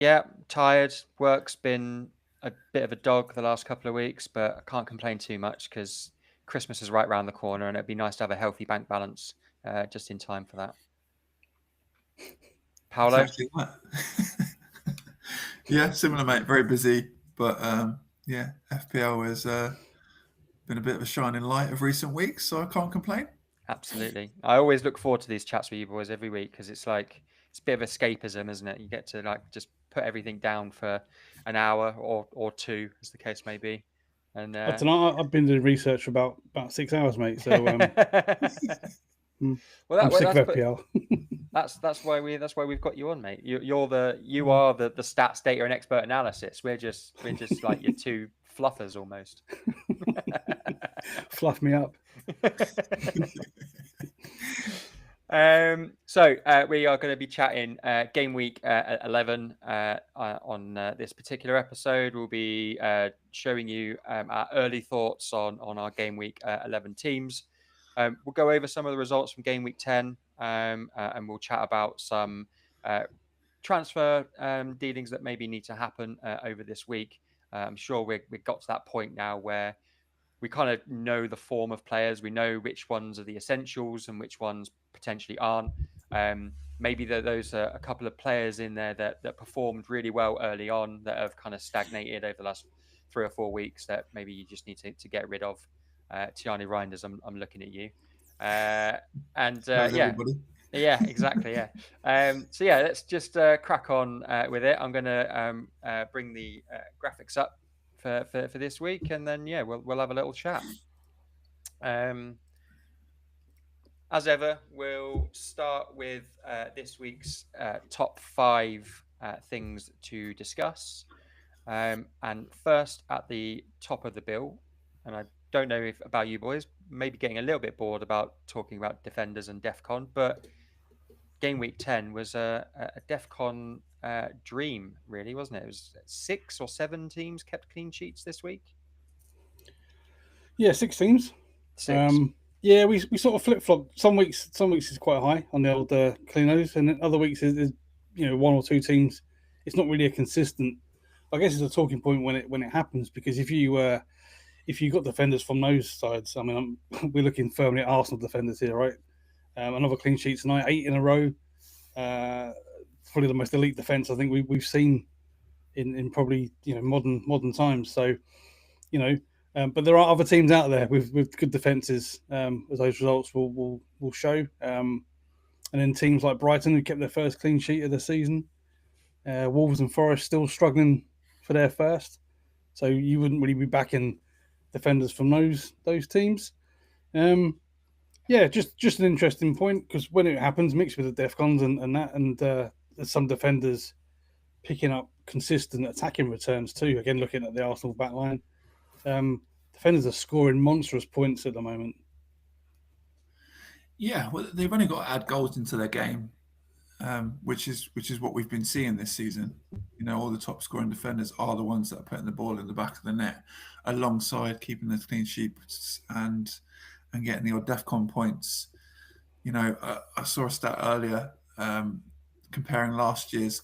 Yeah, tired. Work's been a bit of a dog the last couple of weeks, but I can't complain too much because Christmas is right around the corner, and it'd be nice to have a healthy bank balance just in time for that. Paolo? Exactly that. Yeah, similar, mate. Very busy, but yeah, FPL has been a bit of a shining light of recent weeks, so I can't complain. Absolutely. I always look forward to these chats with you boys every week because it's a bit of escapism, isn't it? You get to just put everything down for an hour or two, as the case may be. And I don't know. I've been doing research for about 6 hours, mate. So I'm sick of FPL. That's why we've got you on, mate. You are the stats, data, and expert analysis. We're just like your two fluffers almost. Fluff me up. So we are going to be chatting game week 11 on this particular episode. We'll be showing you our early thoughts on our game week 11 teams. We'll go over some of the results from game week 10, and we'll chat about some transfer dealings that maybe need to happen over this week. I'm sure we've got to that point now where we kind of know the form of players. We know which ones are the essentials and which ones potentially aren't. Maybe those are a couple of players in there that performed really well early on that have kind of stagnated over the last 3 or 4 weeks that maybe you just need to get rid of. Tiani Reinders, I'm looking at you. Everybody. Yeah, exactly. Yeah. So yeah, let's just crack on with it. I'm going to bring the graphics up for this week, and then we'll have a little chat. As ever, we'll start with this week's top 5 things to discuss. And first at the top of the bill, and I don't know if about you boys, maybe getting a little bit bored about talking about defenders and DEFCON, but game week 10 was a DEFCON dream, really, wasn't it? It was 6 or 7 teams kept clean sheets this week. Yeah, 6 teams. 6. Yeah, we sort of flip flop. Some weeks is quite high on the old cleanos, and then other weeks is 1 or 2 teams. It's not really a consistent. I guess it's a talking point when it happens, because if you got defenders from those sides, I mean, we're looking firmly at Arsenal defenders here, right? Another clean sheet tonight, 8 in a row. Probably the most elite defense I think we've seen in probably modern times. So but there are other teams out there with good defences, as those results will show. And then teams like Brighton, who kept their first clean sheet of the season. Wolves and Forest still struggling for their first. So you wouldn't really be backing defenders from those teams. Just an interesting point, because when it happens, mixed with the DEFCONs and there's some defenders picking up consistent attacking returns too. Again, looking at the Arsenal backline. Defenders are scoring monstrous points at the moment. Yeah, well, they've only got to add goals into their game, which is what we've been seeing this season. All the top scoring defenders are the ones that are putting the ball in the back of the net, alongside keeping the clean sheets and getting the odd DEFCON points. I saw a stat earlier comparing last year's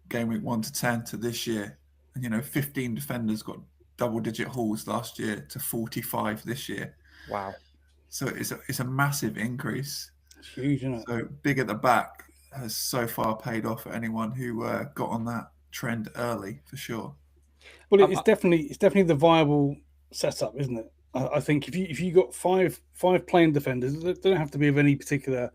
game week 1 to 10 to this year, and 15 defenders got double-digit hauls last year to 45 this year. Wow! So it's a massive increase. It's huge, isn't it? So big at the back has so far paid off for anyone who got on that trend early, for sure. Well, it's definitely the viable setup, isn't it? I think if you got five playing defenders, they don't have to be of any particular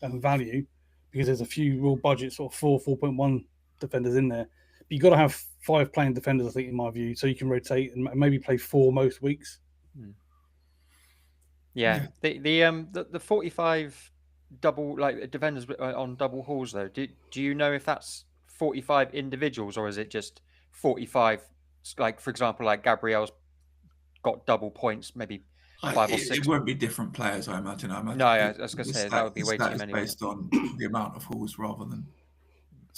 value, because there's a few real budget sort of 4.1 defenders in there. But you've got to have 5 playing defenders, I think, in my view, so you can rotate and maybe play 4 most weeks. Yeah. The 45 double defenders on double hauls though. Do you know if that's 45 individuals, or is it just 45? Like, for example, like Gabriel's got double points, maybe 5 or 6. It won't be different players, I imagine. No, I was going to say that would be way too many. Based on the amount of hauls rather than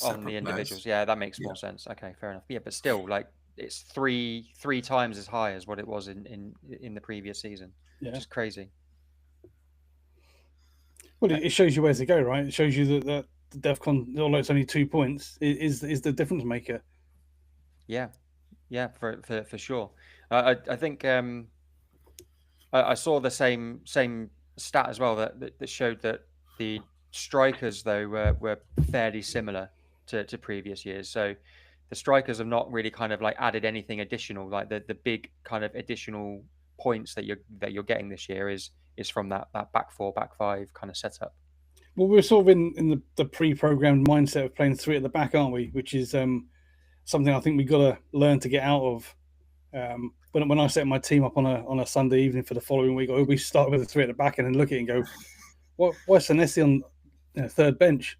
on the individuals. Yeah, that makes more sense. Okay, fair enough. Yeah, but still, it's three times as high as what it was in the previous season. Which is crazy. Well, it shows you where to go, right? It shows you that DEFCON, although it's only 2 points, is the difference maker. Yeah, for sure. I think I saw the same stat as well that showed that the strikers though were fairly similar to previous years. So the strikers have not really kind of like added anything additional. Like the big kind of additional points that you're getting this year is from that back four, back five kind of setup. Well, we're sort of in the pre-programmed mindset of playing three at the back, aren't we? Which is something I think we've got to learn to get out of. When I set my team up on a Sunday evening for the following week, I always start with the three at the back and then look at it and go, why's Senesi on third bench?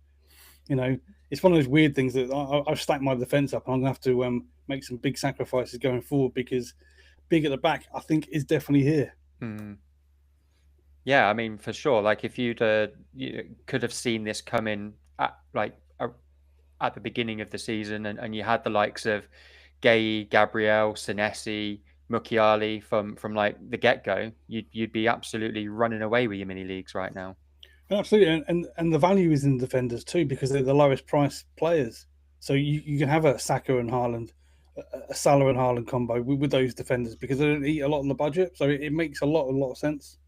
It's one of those weird things that I've stacked my defence up, and I'm going to have to make some big sacrifices going forward, because big at the back, I think, is definitely here. Yeah, I mean, for sure. Like if you could have seen this coming at the beginning of the season, and you had the likes of Gay, Gabriel, Senesi, Mukiali from like the get-go, you'd be absolutely running away with your mini leagues right now. Absolutely, and the value is in defenders too, because they're the lowest priced players. So you can have a Saka and Haaland, a Salah and Haaland combo with those defenders, because they don't eat a lot on the budget. So it makes a lot of sense.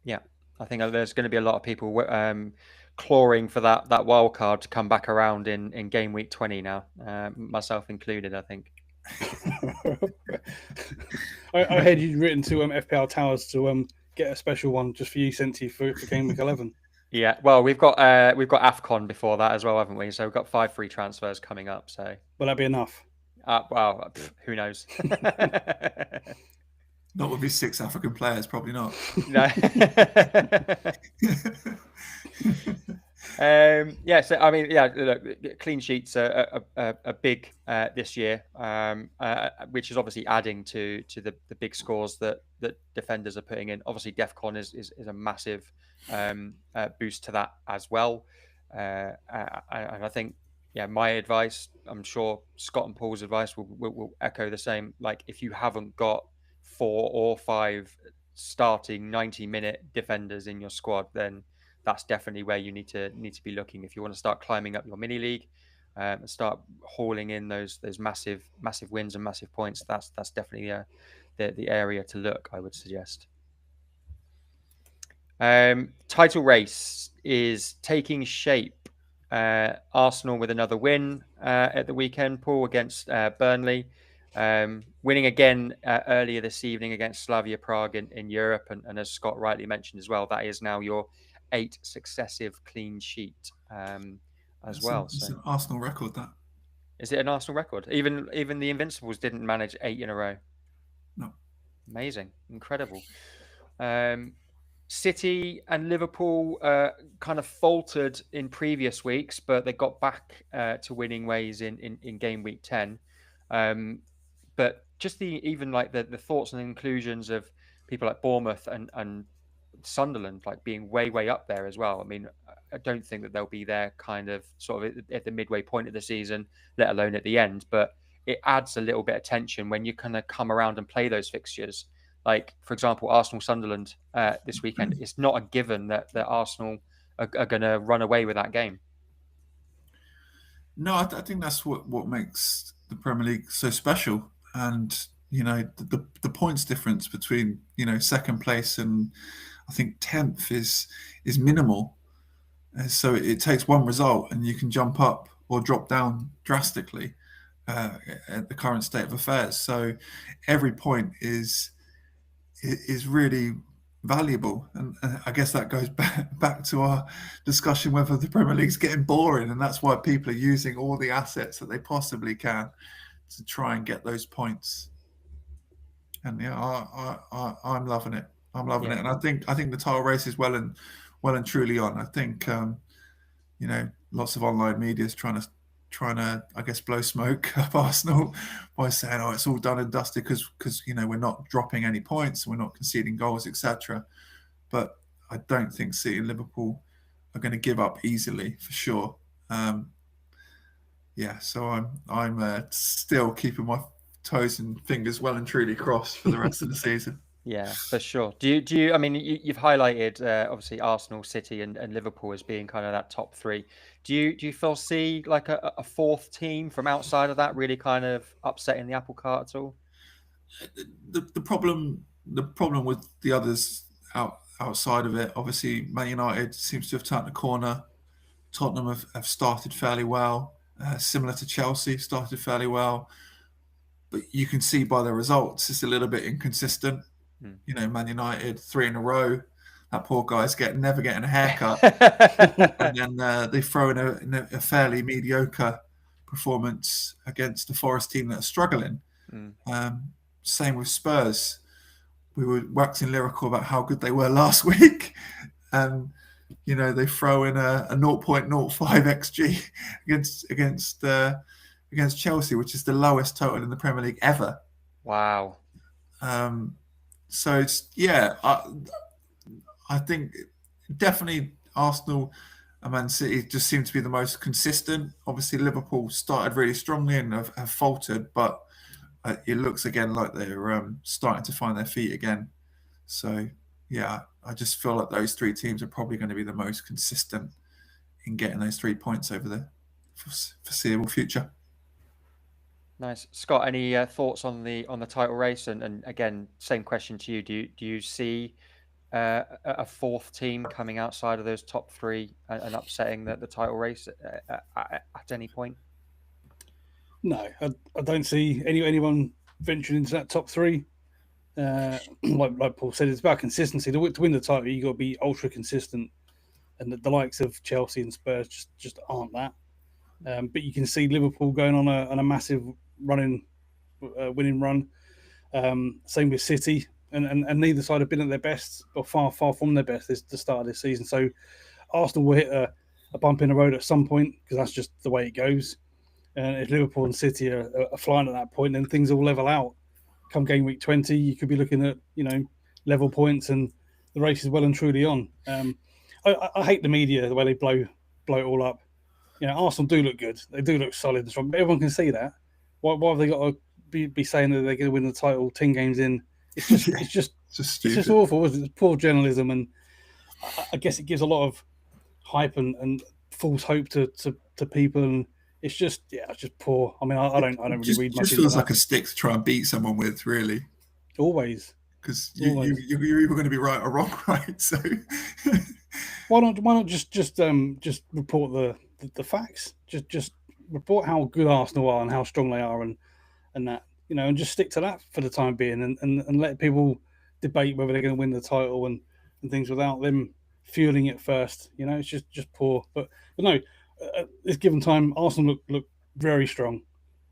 Yeah, I think there's going to be a lot of people clawing for that wild card to come back around in game week 20 now, myself included, I think. I had you written to FPL Towers to get a special one just for you, sent to you for game week 11. Yeah, well, we've got AFCON before that as well, haven't we? So we've got 5 free transfers coming up. So will that be enough? Well, who knows? Not with his 6 African players, probably not. No. So I mean, look, clean sheets are big this year, which is obviously adding to the big scores that defenders are putting in. Obviously, DEFCON is a massive boost to that as well, and I think, my advice, I'm sure Scott and Paul's advice will echo the same. Like, if you haven't got 4 or 5 starting 90-minute defenders in your squad, then that's definitely where you need to be looking if you want to start climbing up your mini league and start hauling in those massive wins and massive points. That's definitely the area to look, I would suggest. Title race is taking shape. Arsenal with another win at the weekend, Paul, against Burnley. Winning again earlier this evening against Slavia Prague in Europe, and as Scott rightly mentioned as well, that is now your 8 successive clean sheet as well. It's an Arsenal record. That is it, an Arsenal record? Even the Invincibles didn't manage 8 in a row. No, amazing, incredible. City and Liverpool kind of faltered in previous weeks, but they got back to winning ways in game week 10. But just the thoughts and inclusions of people like Bournemouth and Sunderland, like being way up there as well. I mean, I don't think that they'll be there kind of sort of at the midway point of the season, let alone at the end. But it adds a little bit of tension when you kind of come around and play those fixtures. Like, for example, Arsenal-Sunderland this weekend. It's not a given that Arsenal are going to run away with that game. No, I think that's what makes the Premier League so special. And, the points difference between, second place and I think 10th is minimal. So it takes one result and you can jump up or drop down drastically at the current state of affairs. So every point is really valuable, and I guess that goes back to our discussion whether the Premier League's getting boring, and that's why people are using all the assets that they possibly can to try and get those points. And I'm loving it. I'm loving it, and I think the title race is well and truly on. I think lots of online media is trying to, I guess, blow smoke up Arsenal by saying, oh, it's all done and dusted because we're not dropping any points, we're not conceding goals, etc. But I don't think City and Liverpool are going to give up easily, for sure. So I'm still keeping my toes and fingers well and truly crossed for the rest of the season. Yeah, for sure. Do you? I mean, you've highlighted obviously Arsenal, City, and Liverpool as being kind of that top three. Do you foresee like a fourth team from outside of that really kind of upsetting the apple cart at all? The problem with the others outside of it, obviously, Man United seems to have turned the corner. Tottenham have started fairly well, similar to Chelsea, started fairly well, but you can see by the results it's a little bit inconsistent. You know, Man United 3 in a row. That poor guy's never getting a haircut, and then they throw in a fairly mediocre performance against the Forest team that are struggling. Same with Spurs. We were waxing lyrical about how good they were last week, and you know they throw in a 0.05 xg against Chelsea, which is the lowest total in the Premier League ever. Wow. So it's I think definitely Arsenal and Man City just seem to be the most consistent. Obviously, Liverpool started really strongly and have faltered, but it looks again like they're starting to find their feet again. So yeah, I just feel like those three teams are probably going to be the most consistent in getting those 3 points over the foreseeable future. Nice, Scott. Any thoughts on the title race? And again, same question to you. Do you see a fourth team coming outside of those top three and upsetting the title race at any point? No, I don't see anyone venturing into that top three. Like Paul said, it's about consistency. To win the title, you got to be ultra consistent, and the likes of Chelsea and Spurs just aren't that. But you can see Liverpool going on a massive winning run. Same with City, and neither side have been at their best or far from their best this the start of this season. So Arsenal will hit a bump in the road at some point because that's just the way it goes. And if Liverpool and City are flying at that point, then things will level out. Come game week 20, you could be looking at level points, and the race is well and truly on. I hate the media, the way they blow it all up. Arsenal do look good. They do look solid and strong. But everyone can see that. Why have they got to be saying that they're going to win the title 10 games in? It's just it's just awful, isn't it? It's poor journalism, and I guess it gives a lot of hype and false hope to people, and it's just poor. I mean, I don't really read much. It just feels like a stick to try and beat someone with, really. Always, because you're either going to be right or wrong, right? So why not just report the facts? Just report how good Arsenal are and how strong they are, and that and just stick to that for the time being, and let people debate whether they're going to win the title and things without them fueling it first. It's just poor. But no, at this given time, Arsenal look very strong.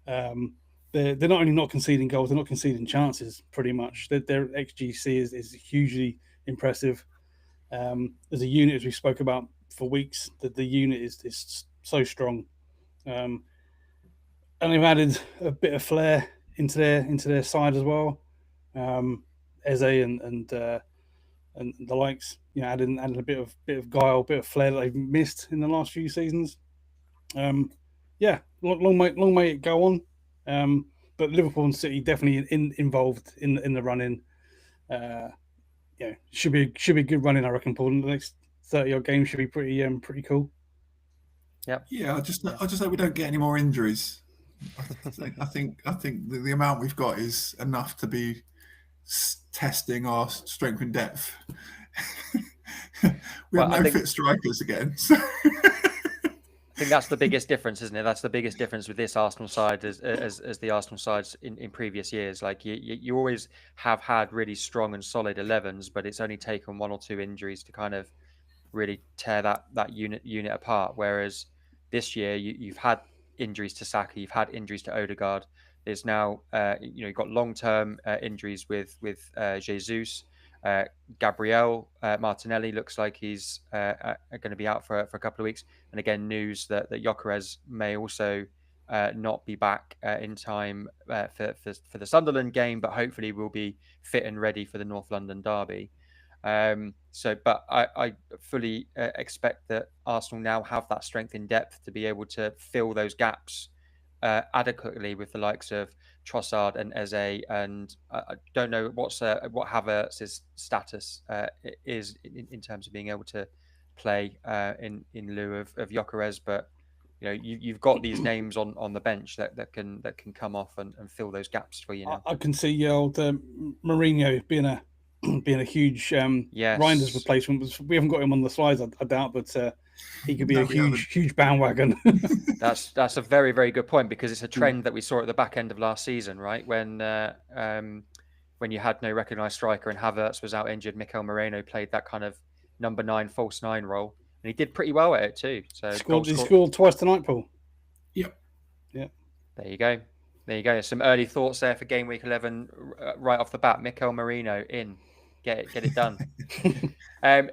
They're not only not conceding goals, they're not conceding chances. Pretty much, their XGC is hugely impressive. As a unit, as we spoke about for weeks, that the unit is so strong, and they've added a bit of flair into their side as well. Eze and the likes, adding a bit of guile, bit of flair that they've missed in the last few seasons. Long may it go on. But Liverpool and City definitely involved in the run-in. Should be a good run-in, I reckon, Paul. The next 30-odd games should be pretty cool. Yep. Yeah, I just hope we don't get any more injuries. I think the amount we've got is enough to be testing our strength and depth. We have no fit strikers again. So. I think that's the biggest difference, isn't it? That's the biggest difference with this Arsenal side as the Arsenal sides in previous years. Like you always have had really strong and solid 11s, but it's only taken one or two injuries to kind of really tear that unit apart. Whereas this year you've had injuries to Saka, you've had injuries to Odegaard. There's now you've got long-term injuries with Jesus. Gabriel Martinelli looks like he's going to be out for a couple of weeks. And again, news that Gyökeres may also not be back in time for the Sunderland game, but hopefully will be fit and ready for the North London derby. But I fully expect that Arsenal now have that strength in depth to be able to fill those gaps adequately with the likes of Trossard and Eze, and I don't know what Havertz's status is in terms of being able to play in lieu of Gyökeres, but you've got these names on the bench that can come off and fill those gaps for you now. I can see old Mourinho being a huge yes. Reinders replacement. We haven't got him on the slides, I doubt, but he could be a huge bandwagon. That's a very, very good point, because it's a trend that we saw at the back end of last season, right? When you had no recognised striker and Havertz was out injured, Mikel Moreno played that kind of number 9, false 9 role, and he did pretty well at it too. So he scored twice tonight, Paul. Yep. Yeah. There you go. Some early thoughts there for game week 11 right off the bat. Mikel Moreno in. Get it done.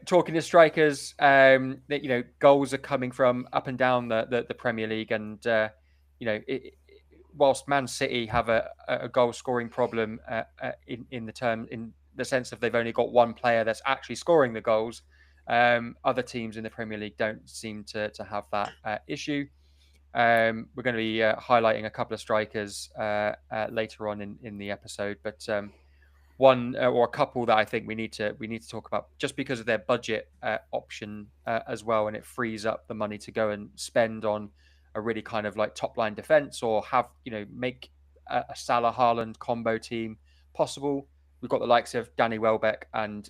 Talking to strikers, goals are coming from up and down the Premier League, and whilst Man City have a goal scoring problem in the sense of they've only got one player that's actually scoring the goals, other teams in the Premier League don't seem to have that issue. We're going to be highlighting a couple of strikers later on in the episode, but one or a couple that I think we need to talk about, just because of their budget option as well, and it frees up the money to go and spend on a really kind of like top line defense, or have make a Salah Haaland combo team possible. We've got the likes of Danny Welbeck and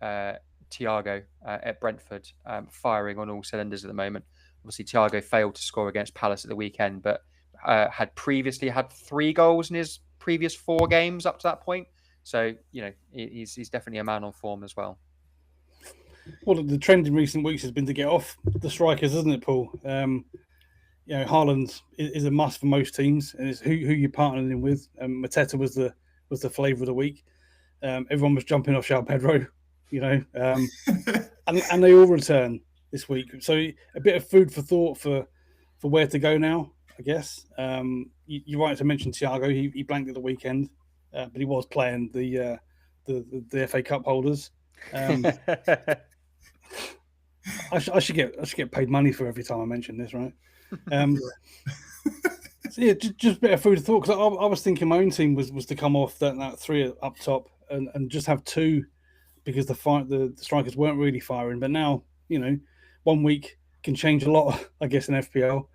Thiago at Brentford firing on all cylinders at the moment. Obviously, Thiago failed to score against Palace at the weekend, but had previously had 3 goals in his previous 4 games up to that point. So, he's definitely a man on form as well. Well, the trend in recent weeks has been to get off the strikers, isn't it, Paul? Haaland is a must for most teams, and it's who you're partnering with. Mateta was the flavour of the week. Everyone was jumping off João Pedro, and they all return this week. So a bit of food for thought for where to go now, I guess. You're right to mention Thiago. He blanked at the weekend, but he was playing the FA Cup holders. I should get paid money for every time I mention this, right? So yeah, just a bit of food for thought, because I was thinking my own team was to come off that 3 up top and just have 2, because the strikers weren't really firing. But now 1 week can change a lot, I guess, in FPL.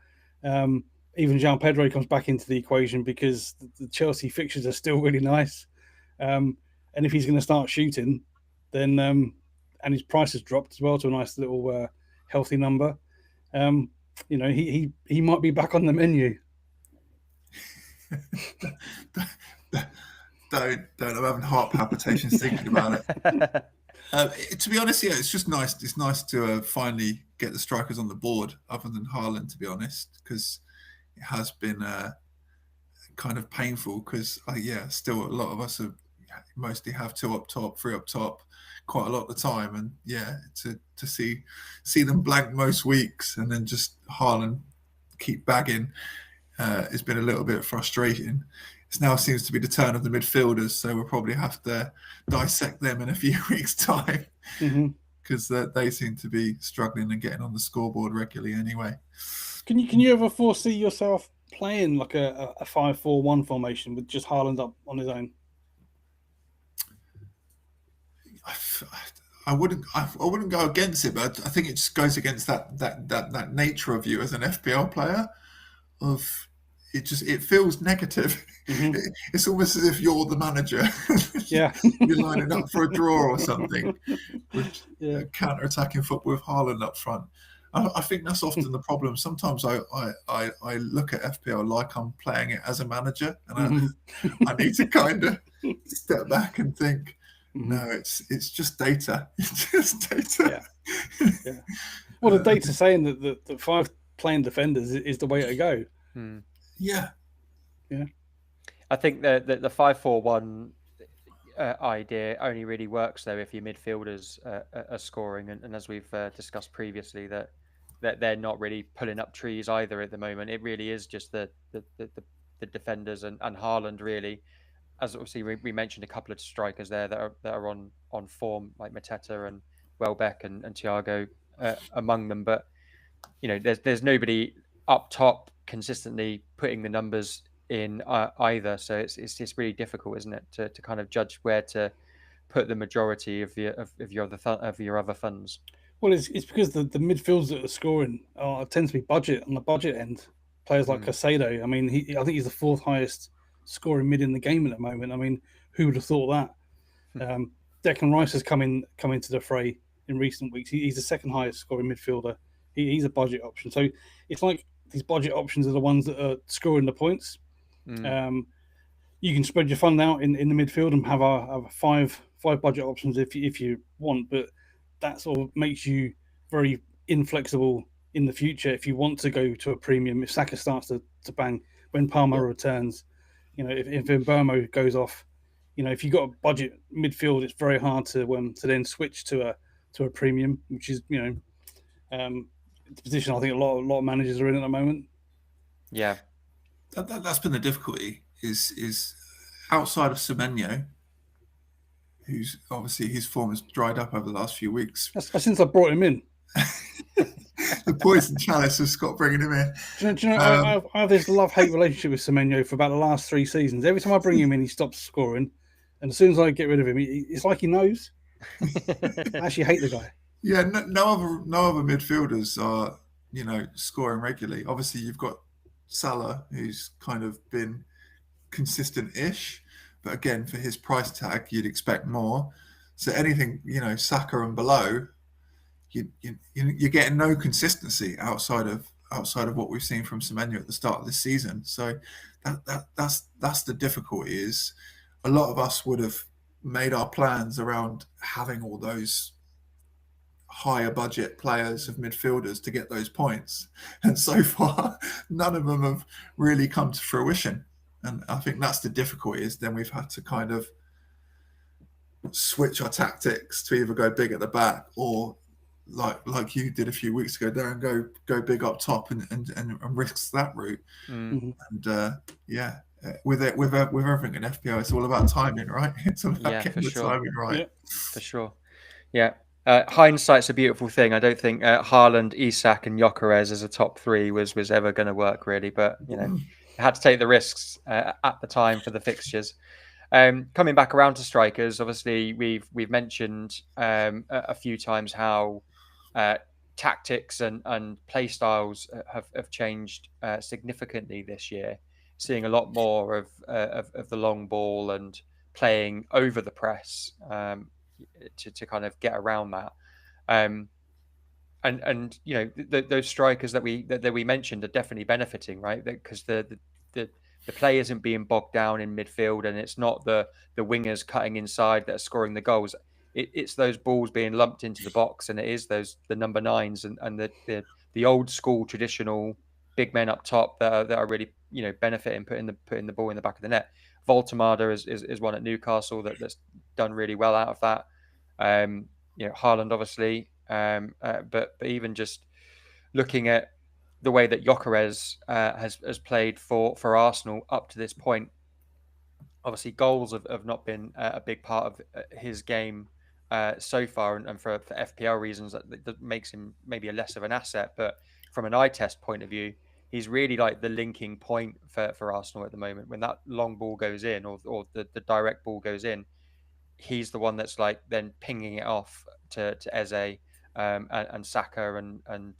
Even João Pedro comes back into the equation, because the Chelsea fixtures are still really nice. And if he's going to start shooting, then and his price has dropped as well to a nice little healthy number, he might be back on the menu. Don't. I'm having heart palpitations thinking about it. To be honest, yeah, it's just nice. It's nice to finally get the strikers on the board, other than Haaland, to be honest, because it has been kind of painful. Because still a lot of us mostly have 2 up top, 3 up top, quite a lot of the time, and to see them blank most weeks, and then just Haaland keep bagging has been a little bit frustrating. It now seems to be the turn of the midfielders, so we'll probably have to dissect them in a few weeks' time, because they seem to be struggling and getting on the scoreboard regularly anyway. Can you ever foresee yourself playing like a 5-4-1 formation with just Haaland up on his own? I wouldn't go against it, but I think it just goes against that nature of you as an FPL player. It feels negative. It's almost as if you're the manager. Yeah, you're lining up for a draw or something, with counter-attacking football with Haaland up front. I think that's often the problem. Sometimes I look at FPL like I'm playing it as a manager, and I need to kind of step back and think, no, it's just data. It's just data. Yeah. Well, the data's saying that the 5 playing defenders is the way to go. Yeah. I think the 5-4-1 idea only really works though if your midfielders are scoring, and as we've discussed previously, that they're not really pulling up trees either at the moment. It really is just the defenders and Haaland, really. As obviously we mentioned a couple of strikers there that are on form, like Mateta and Welbeck and Thiago among them, but there's nobody up top consistently putting the numbers in either. So it's really difficult, isn't it, to kind of judge where to put the majority of your other funds. Well, it's because the midfielders that are scoring tend to be on the budget end. Players like Casado. I mean, I think he's the fourth highest scoring mid in the game at the moment. I mean, who would have thought that? Declan Rice has come into the fray in recent weeks. He's the second highest scoring midfielder. He's a budget option. So it's like these budget options are the ones that are scoring the points. You can spread your fund out in the midfield and have a five budget options if you want, but that sort of makes you very inflexible in the future if you want to go to a premium. If Saka starts to bang, when Palmer returns, if Mbeumo goes off, if you've got a budget midfield, it's very hard to then switch to a premium, which is the position I think a lot of managers are in at the moment. Yeah, that's been the difficulty. Is outside of Semenyo, who's obviously his form has dried up over the last few weeks. That's since I brought him in. The poison chalice of Scott bringing him in. Do you know I have this love-hate relationship with Semenyo for about the last 3 seasons. Every time I bring him in, he stops scoring. And as soon as I get rid of him, it's like he knows. I actually hate the guy. Yeah, no other midfielders are, scoring regularly. Obviously, you've got Salah, who's kind of been consistent-ish. But again, for his price tag, you'd expect more. So anything, Saka and below, you're getting no consistency outside of what we've seen from Semenyo at the start of this season. So that's the difficulty. Is a lot of us would have made our plans around having all those higher budget players of midfielders to get those points, and so far none of them have really come to fruition. And I think that's the difficulty, is then we've had to kind of switch our tactics to either go big at the back or like you did a few weeks ago, Darren, go big up top and risk that route. And with everything in FPL, it's all about timing, right? It's all about getting the timing right. Yeah. For sure. Yeah. Hindsight's a beautiful thing. I don't think Haaland, Isak, and Gyökeres as a top 3 was ever going to work, really. But had to take the risks at the time for the fixtures. Coming back around to strikers, obviously we've mentioned a few times how tactics and play styles have changed significantly this year. Seeing a lot more of the long ball and playing over the press to kind of get around that. And those strikers that we mentioned are definitely benefiting, right? Because the play isn't being bogged down in midfield, and it's not the wingers cutting inside that are scoring the goals. It's those balls being lumped into the box, and it is the number 9s and the old school traditional big men up top that are really benefiting putting the ball in the back of the net. Voltemada is one at Newcastle that's done really well out of that. Haaland obviously. But even just looking at the way that Gyökeres has played for Arsenal up to this point, obviously goals have not been a big part of his game so far, and for FPL reasons that makes him maybe a less of an asset. But from an eye test point of view, he's really like the linking point for Arsenal at the moment. When that long ball goes in or the direct ball goes in, he's the one that's like then pinging it off to Eze. And Saka and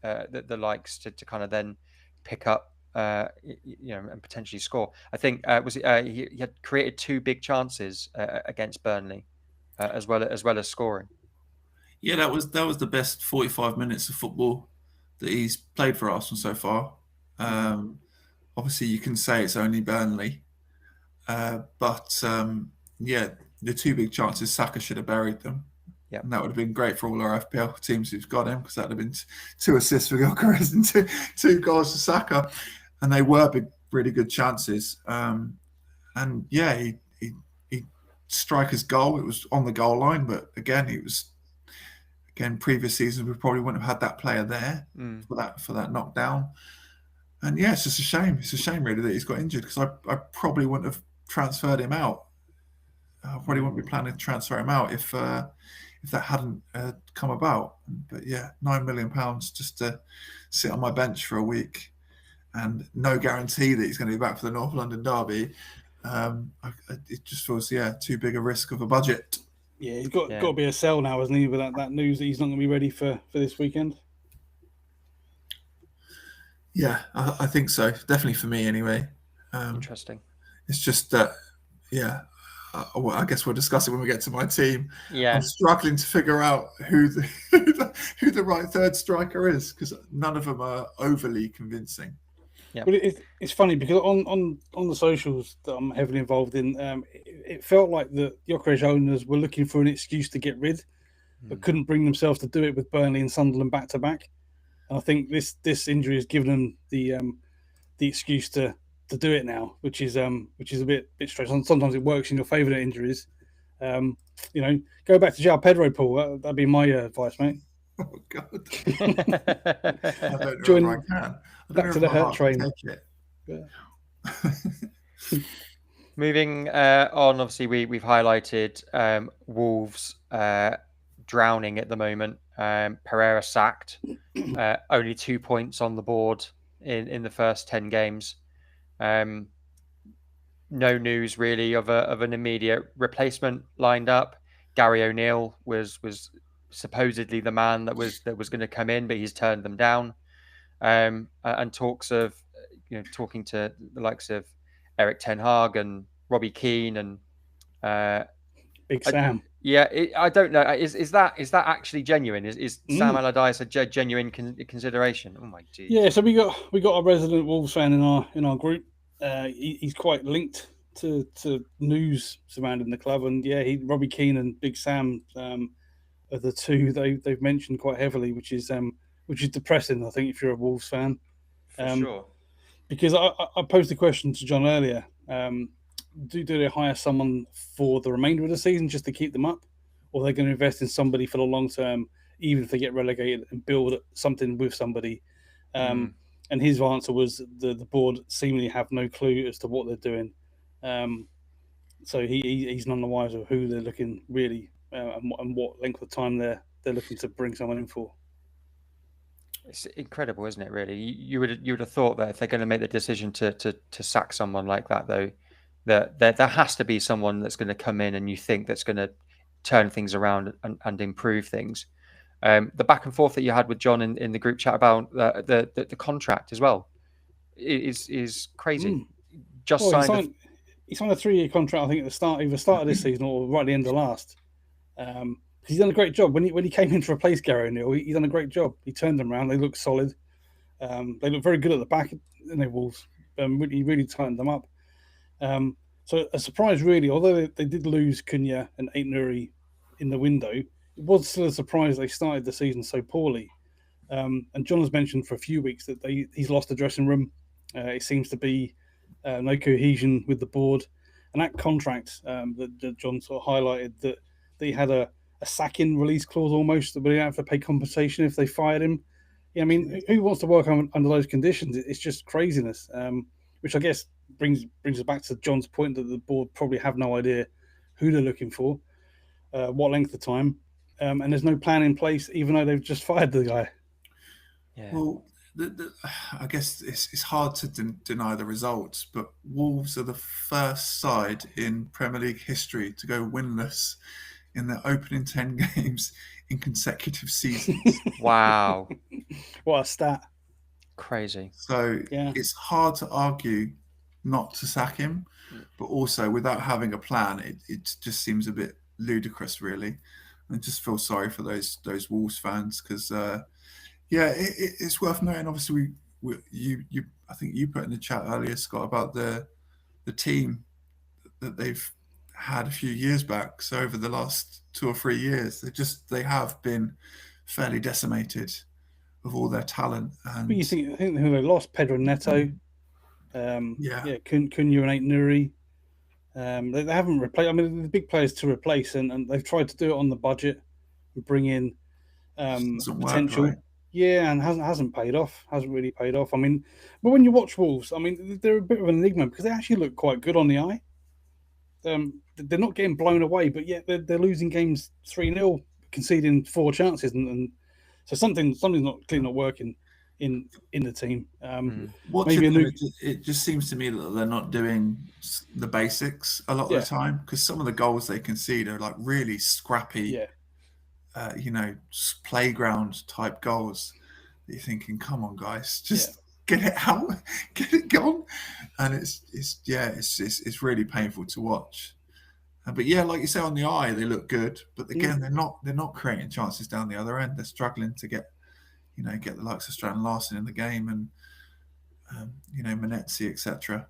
the likes to kind of then pick up, and potentially score. I think he had created 2 big chances against Burnley, as well as scoring. Yeah, that was the best 45 minutes of football that he's played for Arsenal so far. Obviously, you can say it's only Burnley, but the 2 big chances, Saka should have buried them. Yeah, and that would have been great for all our FPL teams who've got him, because that would have been 2 assists for Gyökeres and 2 goals for Saka, and they were really good chances. He striker's goal. It was on the goal line, but again, previous seasons we probably wouldn't have had that player there for that knockdown. And it's just a shame. It's a shame really that he's got injured, because I probably wouldn't have transferred him out. I probably wouldn't be planning to transfer him out if that hadn't come about. But £9 million just to sit on my bench for a week, and no guarantee that he's going to be back for the North London derby. It just feels too big a risk of a budget. Yeah, he's got to be a sell now, hasn't he? With that news that he's not going to be ready for this weekend. Yeah, I think so. Definitely for me, anyway. Interesting. It's just that, I guess we'll discuss it when we get to my team. Yeah, I'm struggling to figure out who the right third striker is, because none of them are overly convincing. Yeah, but it's funny because on the socials that I'm heavily involved in, it felt like the Gyökeres owners were looking for an excuse to get rid, but couldn't bring themselves to do it with Burnley and Sunderland back to back. And I think this injury has given them the excuse to do it now, which is a bit strange. Sometimes it works in your favour in injuries. Go back to João Pedro, Paul. That'd be my advice, mate. Oh God! I don't know if I can. Back to the hurt train. Moving on, obviously we've highlighted Wolves drowning at the moment. Pereira sacked, only 2 points on the board in the first 10 games. No news really of an immediate replacement lined up. Gary O'Neill was supposedly the man that was going to come in, but he's turned them down. And talks of talking to the likes of Eric Ten Hag and Robbie Keane and Big Sam. I don't know. Is that actually genuine? Is Sam Allardyce a genuine consideration? Oh my geez. Yeah, so we got a resident Wolves fan in our group. He's quite linked to news surrounding the club, and Robbie Keane and Big Sam are the two they've mentioned quite heavily, which is depressing. I think if you're a Wolves fan, for sure. Because I posed the question to John earlier. Do they hire someone for the remainder of the season just to keep them up, or are they going to invest in somebody for the long term, even if they get relegated, and build something with somebody? And his answer was the board seemingly have no clue as to what they're doing. So he's none the wiser of who they're looking really and what length of time they're looking to bring someone in for. It's incredible, isn't it? Really, you would have thought that if they're going to make the decision to sack someone like that, though, that there has to be someone that's going to come in and you think that's going to turn things around and improve things. The back and forth that you had with John in the group chat about the contract as well is crazy. He signed a 3-year contract, I think, at the start of this season or right at the end of last. He's done a great job when he came in to replace Gary O'Neill. He's done a great job. He turned them around. They look solid. They look very good at the back. And they Wolves. He really tightened them up. So a surprise, really. Although they did lose Cunha and Aït-Nouri in the window, it was still a surprise they started the season so poorly. And John has mentioned for a few weeks that he's lost the dressing room. It seems to be no cohesion with the board. And that contract that John sort of highlighted, that he had a sacking release clause almost, that they don't have to pay compensation if they fired him. Yeah, I mean, who wants to work under those conditions? It's just craziness, which I guess brings us back to John's point that the board probably have no idea who they're looking for, what length of time, and there's no plan in place, even though they've just fired the guy. Yeah. Well, I guess it's hard to deny the results, but Wolves are the first side in Premier League history to go winless in their opening 10 games in consecutive seasons. Wow. What a stat. Crazy. So it's hard to argue not to sack him, but also without having a plan, it just seems a bit ludicrous, really. I just feel sorry for those Wolves fans because, it's worth noting. Obviously, I think you put in the chat earlier, Scott, about the team that they've had a few years back. So over the last 2 or 3 years, they have been fairly decimated of all their talent. And I think who they lost? Pedro Neto. Cunha and Aït-Nouri. They haven't replaced. I mean, the big players to replace, and they've tried to do it on the budget and bring in potential. Work, right? Yeah, and hasn't paid off. Hasn't really paid off. I mean, but when you watch Wolves, I mean, they're a bit of an enigma because they actually look quite good on the eye. They're not getting blown away, but yet they're losing games 3-0, conceding 4 chances, and so something's not clearly not working. in the team. Watching them, it just seems to me that they're not doing the basics a lot of the time, because some of the goals they concede are like really scrappy, playground type goals. That you're thinking, come on, guys, just get it out, get it gone, and it's really painful to watch. But yeah, like you say, on the eye they look good, but again they're not creating chances down the other end. They're struggling to get the likes of Strand Larson in the game and Manetzi, etc.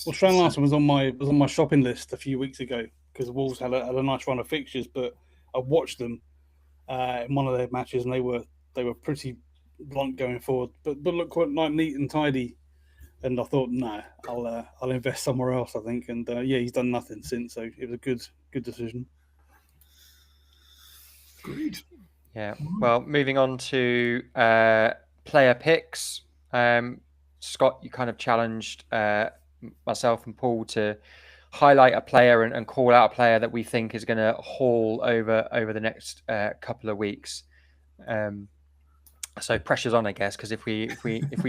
Well, Strand Larson was on my shopping list a few weeks ago because Wolves had a nice run of fixtures, but I watched them in one of their matches and they were pretty blunt going forward, but look quite neat and tidy. And I thought, no, I'll invest somewhere else, I think. And he's done nothing since, so it was a good decision. Agreed. Yeah. Well, moving on to player picks. Scott, you kind of challenged myself and Paul to highlight a player and call out a player that we think is going to haul over the next couple of weeks. So pressure's on, I guess, because if we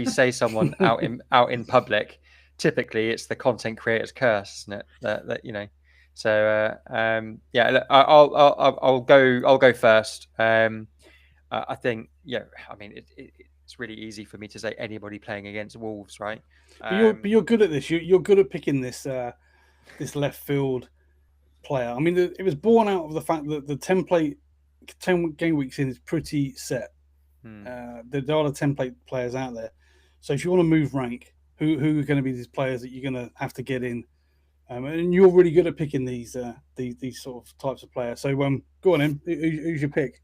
say someone out in public, typically it's the content creator's curse, isn't it? That. So I'll go first. I think I mean it's really easy for me to say anybody playing against Wolves, right? But you're good at this. You're good at picking this left field player. I mean, it was born out of the fact that the 10 game weeks in is pretty set. There are the template players out there. So if you want to move rank, who are going to be these players that you're going to have to get in? And you're really good at picking these sort of types of players. So go on in. Who's your pick?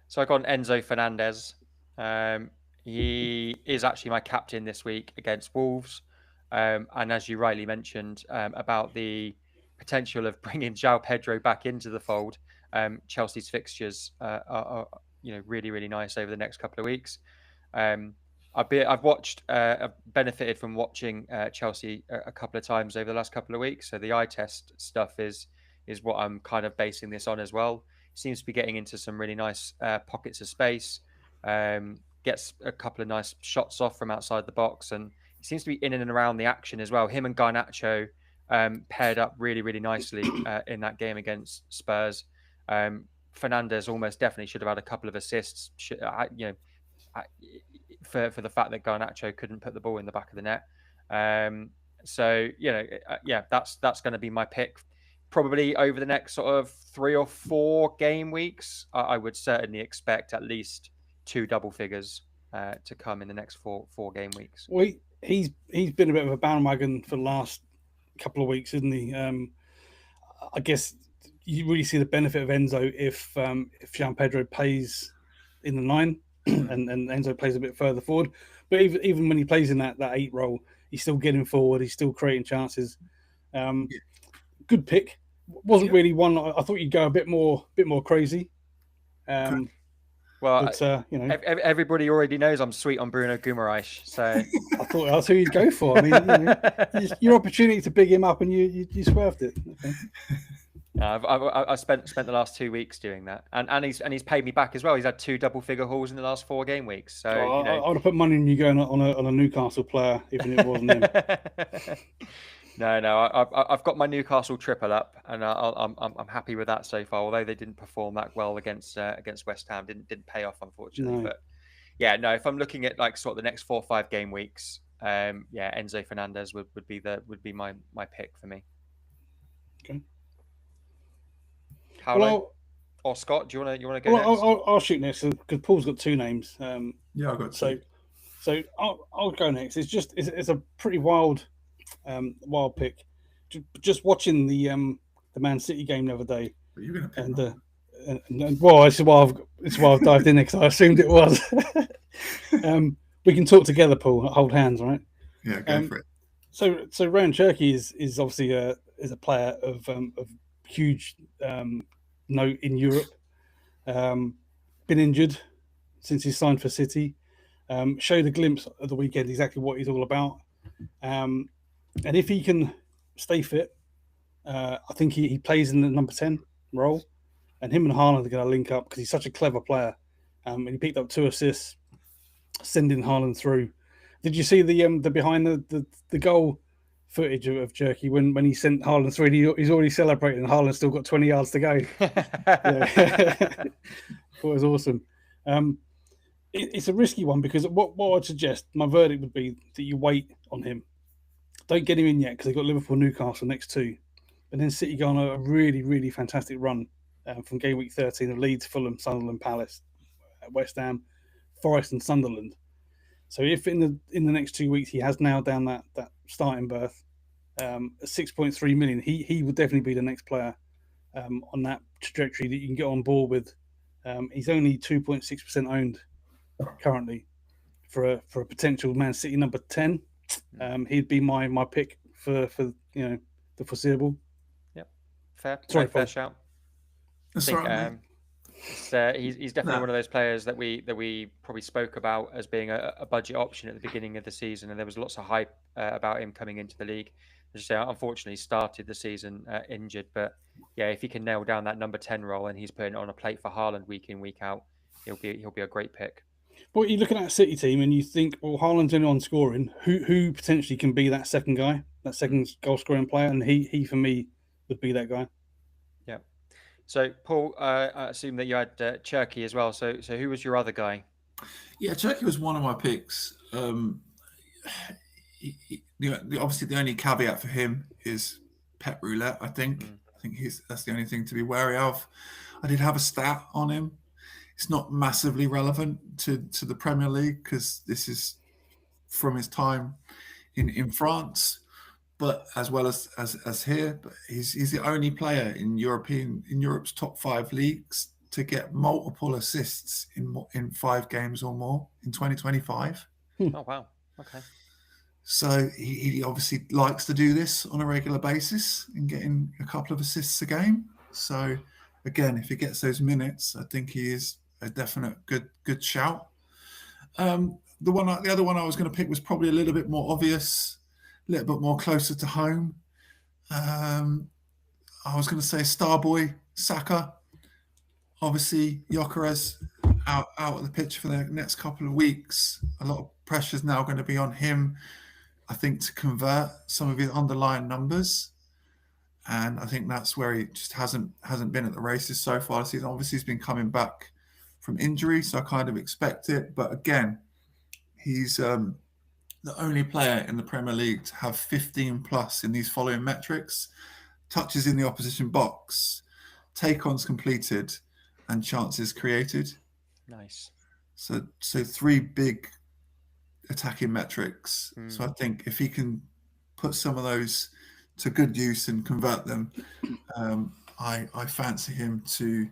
So I got Enzo Fernandez. He is actually my captain this week against Wolves. And as you rightly mentioned about the potential of bringing João Pedro back into the fold, Chelsea's fixtures are really, really nice over the next couple of weeks. I've benefited from watching Chelsea a couple of times over the last couple of weeks. So the eye test stuff is what I'm kind of basing this on as well. Seems to be getting into some really nice pockets of space. Gets a couple of nice shots off from outside the box, and he seems to be in and around the action as well. Him and Garnacho paired up really, really nicely in that game against Spurs. Fernandez almost definitely should have had a couple of assists, for the fact that Garnacho couldn't put the ball in the back of the net. That's going to be my pick. Probably over the next sort of 3 or 4 game weeks, I would certainly expect at least 2 double figures to come in the next 4 game weeks. Well, he's been a bit of a bandwagon for the last couple of weeks, isn't he? I guess you really see the benefit of Enzo if João Pedro plays in the 9 and Enzo plays a bit further forward. But even when he plays in that 8 role, he's still getting forward. He's still creating chances. Good pick. Wasn't really one. I thought you'd go a bit more crazy. Well, but, everybody already knows I'm sweet on Bruno Guimaraes, so I thought that's who you'd go for. I mean, your opportunity to big him up, and you swerved it. Okay. I spent the last 2 weeks doing that, and he's paid me back as well. He's had 2 double figure hauls in the last 4 game weeks. So I would have put money on you going on a Newcastle player, even if it wasn't him. No, I've got my Newcastle triple up, and I'm happy with that so far. Although they didn't perform that well against West Ham, didn't pay off, unfortunately. No. But if I'm looking at like sort of the next 4 or 5 game weeks, Enzo Fernandez would be my pick for me. Okay. Paolo or Scott, do you want to go next? I'll shoot next because Paul's got 2 names. I've got 2. So I'll go next. It's a pretty wild pick. Just watching the Man City game the other day. But you're going to pick it's why I've dived in there because I assumed it was. We can talk together, Paul. Hold hands, right? Yeah, go for it. So Ryan Cherky is obviously a player of huge note in Europe. Been injured since he signed for City. Showed a glimpse at the weekend exactly what he's all about. And if he can stay fit, I think he plays in the number 10 role. And him and Haaland are going to link up because he's such a clever player. And he picked up 2 assists sending Haaland through. Did you see the behind the goal footage of Jerky when he sent Haaland through? He's already celebrating, and Haaland's still got 20 yards to go. Yeah. Thought it was awesome. It's a risky one because what I'd suggest, my verdict would be that you wait on him. Don't get him in yet because they've got Liverpool, Newcastle next 2. And then City go on a really, really fantastic run from game week 13 of Leeds, Fulham, Sunderland, Palace, West Ham, Forest and Sunderland. So if in the next 2 weeks he has nailed down that starting berth, at 6.3 million, he would definitely be the next player on that trajectory that you can get on board with. He's only 2.6% owned currently for a potential Man City number 10. He'd be my pick for the foreseeable. Yep, fair. Sorry, fair shout. That's I think, right, he's definitely one of those players that we probably spoke about as being a budget option at the beginning of the season, and there was lots of hype about him coming into the league. As you say, unfortunately, started the season injured, but yeah, if he can nail down that number 10 role and he's putting it on a plate for Haaland week in, week out, he'll be a great pick. But you're looking at a City team and you think, well, Haaland's only on scoring. Who potentially can be that second guy, that second goal scoring player? And he for me would be that guy. Yeah. So Paul, I assume that you had Cherky as well. So who was your other guy? Yeah, Cherky was one of my picks. Obviously, the only caveat for him is pet roulette. I think that's the only thing to be wary of. I did have a stat on him. It's not massively relevant to the Premier League because this is from his time in France, but as well as here. But he's the only player in Europe's top 5 leagues to get multiple assists in 5 games or more in 2025. Oh wow! Okay. So he obviously likes to do this on a regular basis and getting a couple of assists a game. So again, if he gets those minutes, I think he is a definite good shout. The other one I was going to pick was probably a little bit more obvious, a little bit more closer to home. I was going to say Starboy Saka. Obviously, Gyökeres out of the pitch for the next couple of weeks. A lot of pressure is now going to be on him, I think, to convert some of his underlying numbers. And I think that's where he just hasn't been at the races so far this season. Obviously, he's been coming back from injury, so I kind of expect it. But again, he's the only player in the Premier League to have 15 plus in these following metrics: touches in the opposition box, take-ons completed, and chances created. Nice. So 3 big attacking metrics. So I think if he can put some of those to good use and convert them, I fancy him to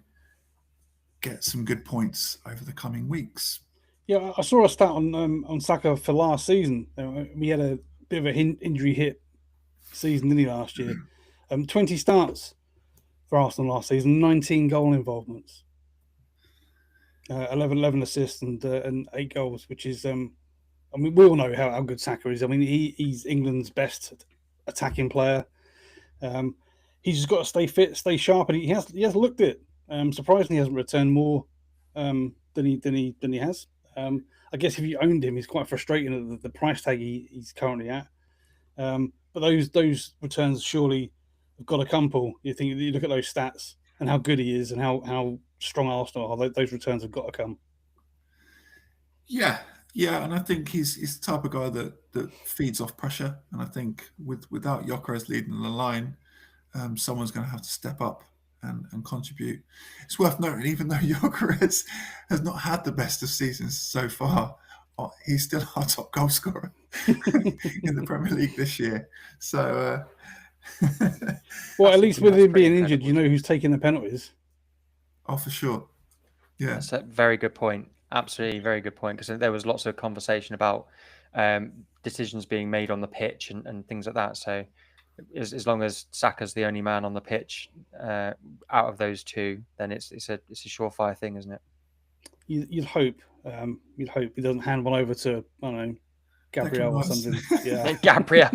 get some good points over the coming weeks. Yeah, I saw a stat on Saka for last season. We had a bit of an injury hit season, didn't he, last year? 20 starts for Arsenal last season, 19 goal involvements, 11 assists and 8 goals, which is, we all know how good Saka is. I mean, he's England's best attacking player. He's just got to stay fit, stay sharp, and he has looked it. Surprisingly, he hasn't returned more than he has. I guess if you owned him, it's quite frustrating at the price tag he's currently at. But those returns surely have got to come, Paul. You look at those stats and how good he is and how strong Arsenal are. Those returns have got to come. Yeah, and I think he's the type of guy that feeds off pressure. And I think without Gyökeres leading the line, someone's going to have to step up and contribute. It's worth noting, even though Gyökeres has not had the best of seasons so far, he's still our top goal scorer in the Premier League this year. So, well, at least with him being injured, you know who's taking the penalties. Oh, for sure. Yeah, that's a very good point. Absolutely, very good point. Because there was lots of conversation about decisions being made on the pitch and things like that. So, as long as Saka's the only man on the pitch out of those 2, then it's a surefire thing, isn't it? You'd hope. You'd hope he doesn't hand one over to, I don't know, Gabriel or something. Yeah, Gabriel.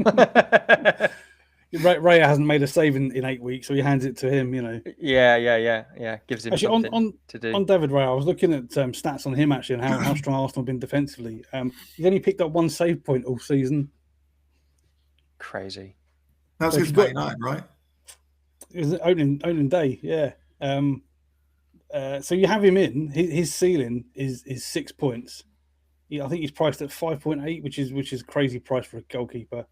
Raya hasn't made a save in 8 weeks, so he hands it to him. Yeah. Gives him Actually, something to do. on David Raya, I was looking at stats on him actually and how strong Arsenal have been defensively. He's only picked up 1 save point all season. Crazy. That was against Man United, right? It was opening day, yeah. So you have him in. His ceiling is 6 points. I think he's priced at 5.8, which is a crazy price for a goalkeeper.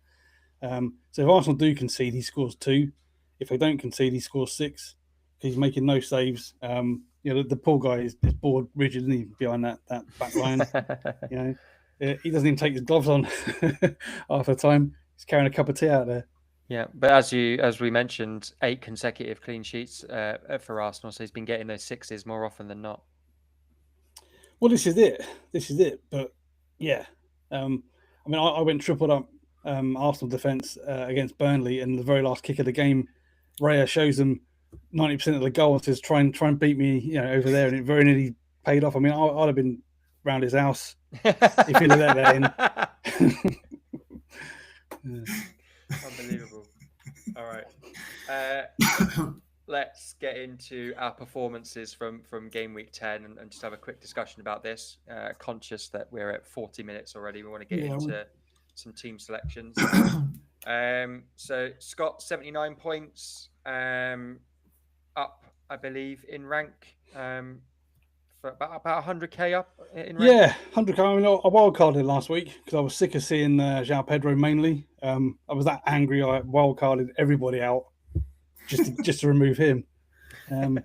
So if Arsenal do concede, he scores 2. If they don't concede, he scores 6. He's making no saves. The poor guy is bored rigid, isn't he, behind that back line. He doesn't even take his gloves on half the time. He's carrying a cup of tea out there. Yeah, but as we mentioned, 8 consecutive clean sheets for Arsenal, so he's been getting those 6s more often than not. Well, this is it. But yeah, I went tripled up Arsenal defence against Burnley, and the very last kick of the game, Raya shows them 90% of the goal and says, "Try and beat me, over there," and it very nearly paid off. I mean, I'd have been round his house if he'd have let that in. Unbelievable. All right. Let's get into our performances from game week 10 and just have a quick discussion about this. Conscious that we're at 40 minutes already. We want to get into some team selections. So Scott, 79 points, up, I believe, in rank, for about 100k up in rank. Yeah, 100k. I mean, I wildcarded last week because I was sick of seeing João Pedro mainly. I was that angry. I wildcarded everybody out just to remove him. But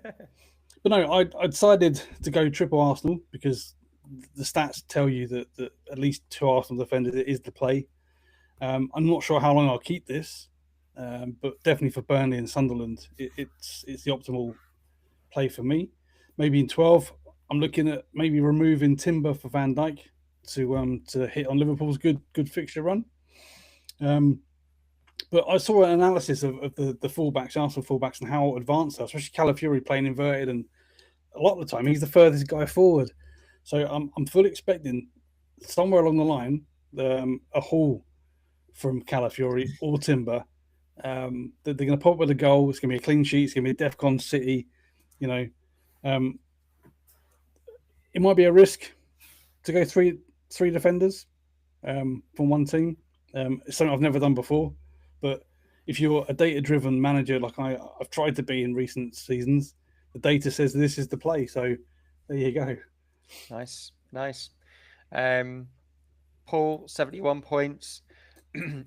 no, I decided to go triple Arsenal because the stats tell you that at least 2 Arsenal defenders is the play. I'm not sure how long I'll keep this, but definitely for Burnley and Sunderland, it's the optimal play for me. Maybe in 12, I'm looking at maybe removing Timber for Van Dijk to hit on Liverpool's good fixture run. But I saw an analysis of the fullbacks, Arsenal fullbacks, and how advanced they are, especially Calafiori playing inverted, and a lot of the time he's the furthest guy forward. So I'm fully expecting somewhere along the line a haul from Calafiori or Timber. They're going to pop with a goal. It's going to be a clean sheet. It's going to be a DEFCON City. It might be a risk to go three defenders from one team. It's something I've never done before. But if you're a data-driven manager like I've tried to be in recent seasons, the data says this is the play. So there you go. Nice. Paul, 71 points,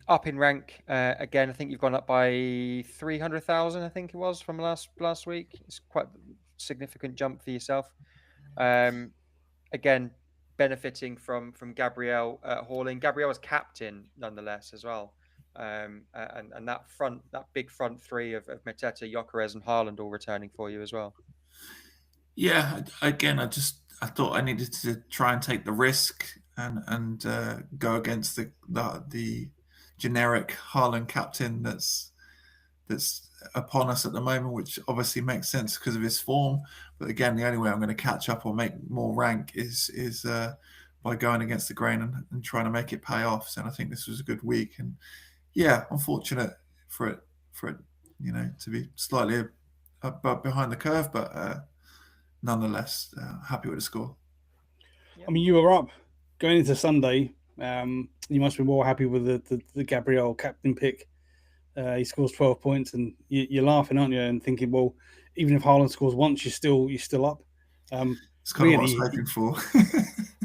up in rank again. I think you've gone up by 300,000. I think it was from last week. It's quite a significant jump for yourself. Again, benefiting from Gabriel hauling. Gabriel was captain nonetheless as well. And that big front three of Mateta, Gyökeres, and Haaland all returning for you as well. Yeah, again, I thought I needed to try and take the risk and go against the generic Haaland captain that's upon us at the moment, which obviously makes sense because of his form. But again, the only way I'm going to catch up or make more rank is by going against the grain and trying to make it pay off. So I think this was a good week, and yeah, unfortunate for it, to be slightly behind the curve, but nonetheless, happy with the score. I mean, you were up going into Sunday. You must be more happy with the Gabriel captain pick. He scores 12 points, and you're laughing, aren't you? And thinking, well, even if Haaland scores once, you're still up. It's kind of what I was hoping for.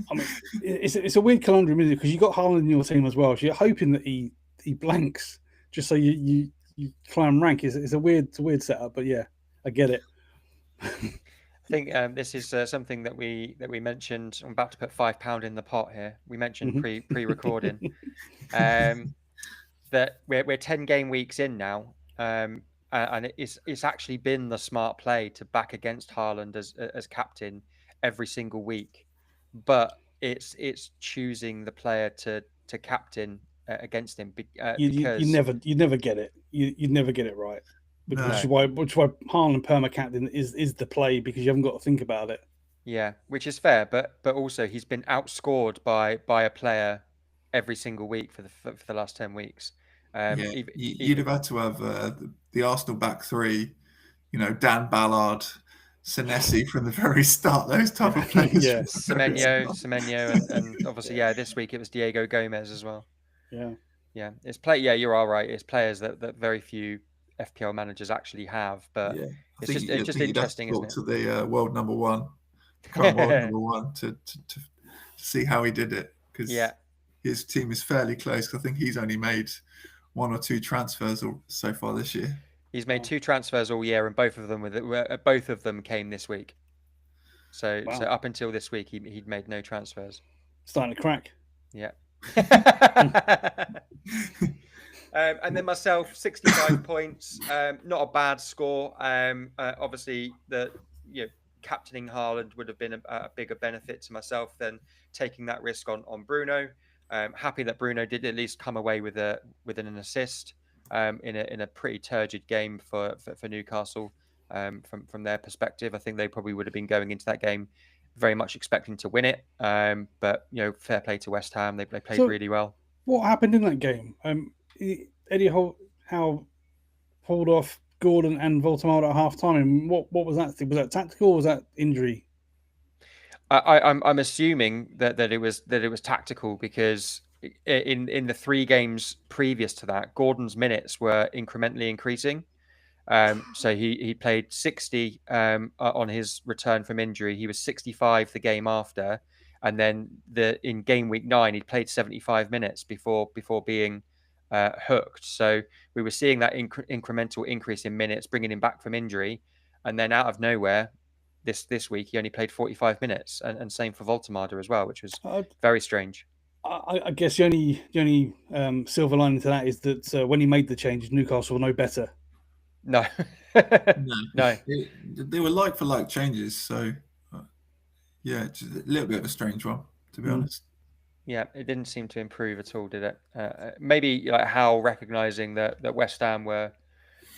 I mean, it's a weird conundrum, isn't it? Because you got Haaland in your team as well, so you're hoping that he blanks just so you climb rank. It's a weird setup, but yeah, I get it. I think this is something that we mentioned. I'm about to put £5 in the pot here. We mentioned pre-recording that we're 10 game weeks in now, and it's actually been the smart play to back against Haaland as captain every single week, but it's choosing the player to captain against him because you'd never get it. You'd never get it right. Which is why Haaland perma captain is the play, because you haven't got to think about it. Yeah, which is fair, but also he's been outscored by a player every single week for the last 10 weeks. You'd have had to have the Arsenal back three, Dan Ballard, Senesi from the very start, those type of players. Yeah. Semenyo, and obviously, this week it was Diego Gomez as well. Yeah. It's you're all right. It's players that very few FPL managers actually have, but it's just interesting, isn't it? To the world number one, current world number one, to see how he did it, because his team is fairly close. I think he's only made 1 or 2 transfers so far this year. He's made 2 transfers all year, and both of them came this week. So up until this week, he'd made no transfers. Starting to crack. Yeah. And then myself, 65 points. Not a bad score. Obviously, captaining Haaland would have been a bigger benefit to myself than taking that risk on Bruno. Happy that Bruno did at least come away with an assist in a pretty turgid game for Newcastle. From their perspective, I think they probably would have been going into that game very much expecting to win it. But fair play to West Ham. They played really well. What happened in that game? Eddie Howe pulled off Gordon and Voltemade at half time. And what was that? Was that tactical or was that injury? I'm assuming that it was tactical, because in the 3 games previous to that, Gordon's minutes were incrementally increasing. So he played 60 on his return from injury. He was 65 the game after, and then in game week 9 he played 75 minutes before being hooked. So we were seeing that incremental increase in minutes, bringing him back from injury, and then out of nowhere, this week he only played 45 minutes, and same for Voltemade as well, which was very strange. I guess the only silver lining to that is that when he made the changes, Newcastle were no better. No. No. They were like for like changes, so just a little bit of a strange one, to be honest. Yeah, it didn't seem to improve at all, did it? Maybe like Hal recognizing that West Ham were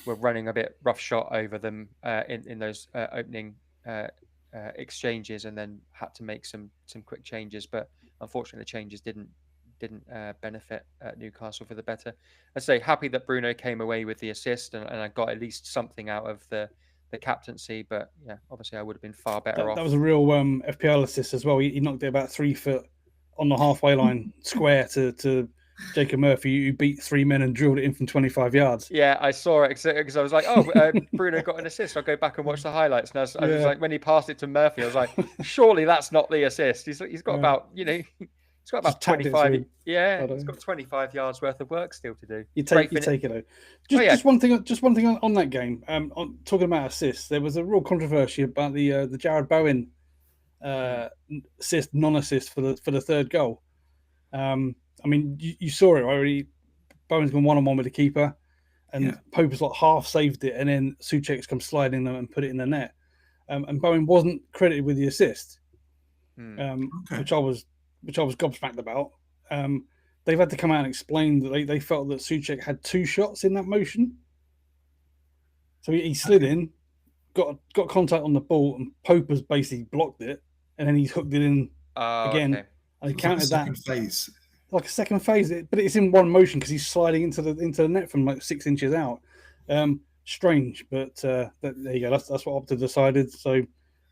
running a bit roughshod over them in those opening exchanges, and then had to make some quick changes. But unfortunately, the changes didn't benefit Newcastle for the better. I'd say happy that Bruno came away with the assist, and I got at least something out of the captaincy. But obviously I would have been far better off. That was a real FPL assist as well. He knocked it about 3 foot on the halfway line square to Jacob Murphy, who beat 3 men and drilled it in from 25 yards. Yeah, I saw it because I was like, Bruno got an assist. I'll go back and watch the highlights. And I was like, when he passed it to Murphy, I was like, surely that's not the assist. He's got about, he's got about 25. He's got 25 yards worth of work still to do. You take it though. Just one thing on that game. Talking about assists, there was a real controversy about the Jared Bowen non-assist for the third goal. I mean, you saw it already. Bowen's gone one-on-one with the keeper, and Pope has half saved it, and then Souček's come sliding and put it in the net. And Bowen wasn't credited with the assist, which I was gobsmacked about. They've had to come out and explain that they felt that Souček had 2 shots in that motion. So he slid in, got contact on the ball, and Pope has basically blocked it, and then he's hooked it in again. Okay. And he counted that phase. Like a second phase, but it's in one motion because he's sliding into the net from 6 inches out. Strange, but there you go. That's what Opta decided. So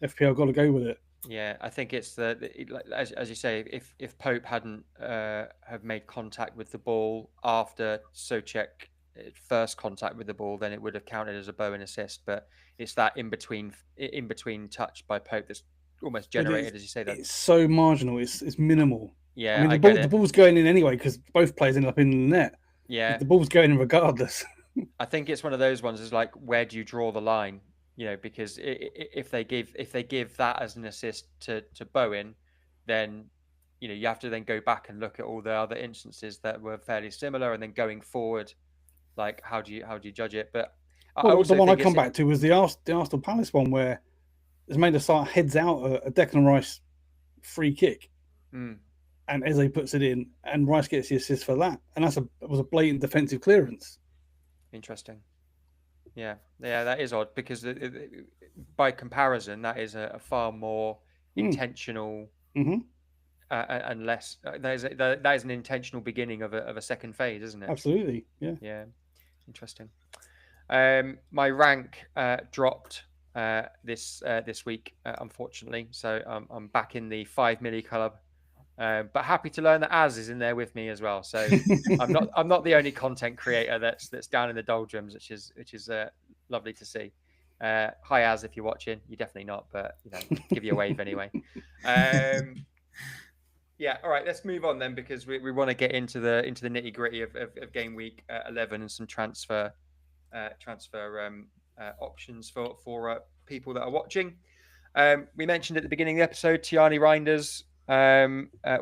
FPL got to go with it. Yeah, I think it's as you say, if Pope hadn't have made contact with the ball after Souček first contact with the ball, then it would have counted as a Bowen assist. But it's that in between touch by Pope that's almost generated, as you say. That it's so marginal. It's minimal. Yeah, I mean the ball's going in anyway because both players end up in the net. Yeah, the ball's going in regardless. I think it's one of those ones. Is like, where do you draw the line? Because if they give that as an assist to Bowen, then you have to then go back and look at all the other instances that were fairly similar, and then going forward, like how do you judge it? But the one I come back to was the Arsenal Palace one where it's made a start heads out a Declan Rice free kick. And Eze puts it in, and Rice gets the assist for that, and that was a blatant defensive clearance. Interesting. Yeah, that is odd because by comparison, that is a far more intentional unless that is an intentional beginning of a second phase, isn't it? Absolutely, yeah. Yeah, interesting. My rank dropped this week, unfortunately, so I'm back in the 5 milli club. But happy to learn that Az is in there with me as well. So I'm not the only content creator that's down in the doldrums, which is lovely to see. Hi Az, if you're watching, you're definitely not, but give you a wave anyway. Yeah, all right. Let's move on then, because we want to get into the nitty gritty of game week 11 and some transfer options for people that are watching. We mentioned at the beginning of the episode, Tiani Reinders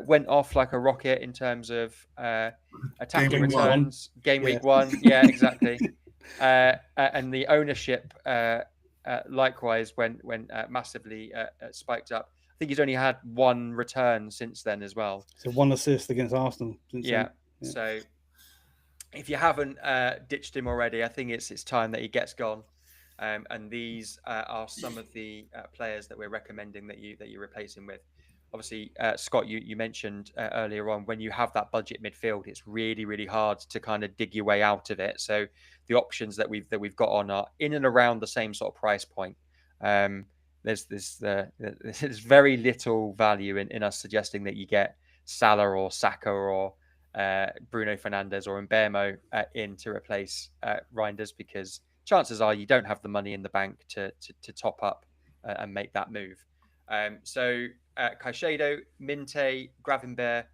went off like a rocket in terms of attacking returns. Game week 1, yeah, exactly. And the ownership likewise went massively spiked up. I think he's only had 1 return since then as well. So 1 assist against Arsenal. Yeah. So if you haven't ditched him already, I think it's time that he gets gone. And these are some of the players that we're recommending that you replace him with. Obviously, Scott, you mentioned earlier on, when you have that budget midfield, it's really, really hard to kind of dig your way out of it. So the options that we've got on are in and around the same sort of price point. There's very little value in us suggesting that you get Salah or Saka or Bruno Fernandes or Mbeumo in to replace Reinders, because chances are you don't have the money in the bank to top up and make that move. So Caicedo, Minte, Gravenberch,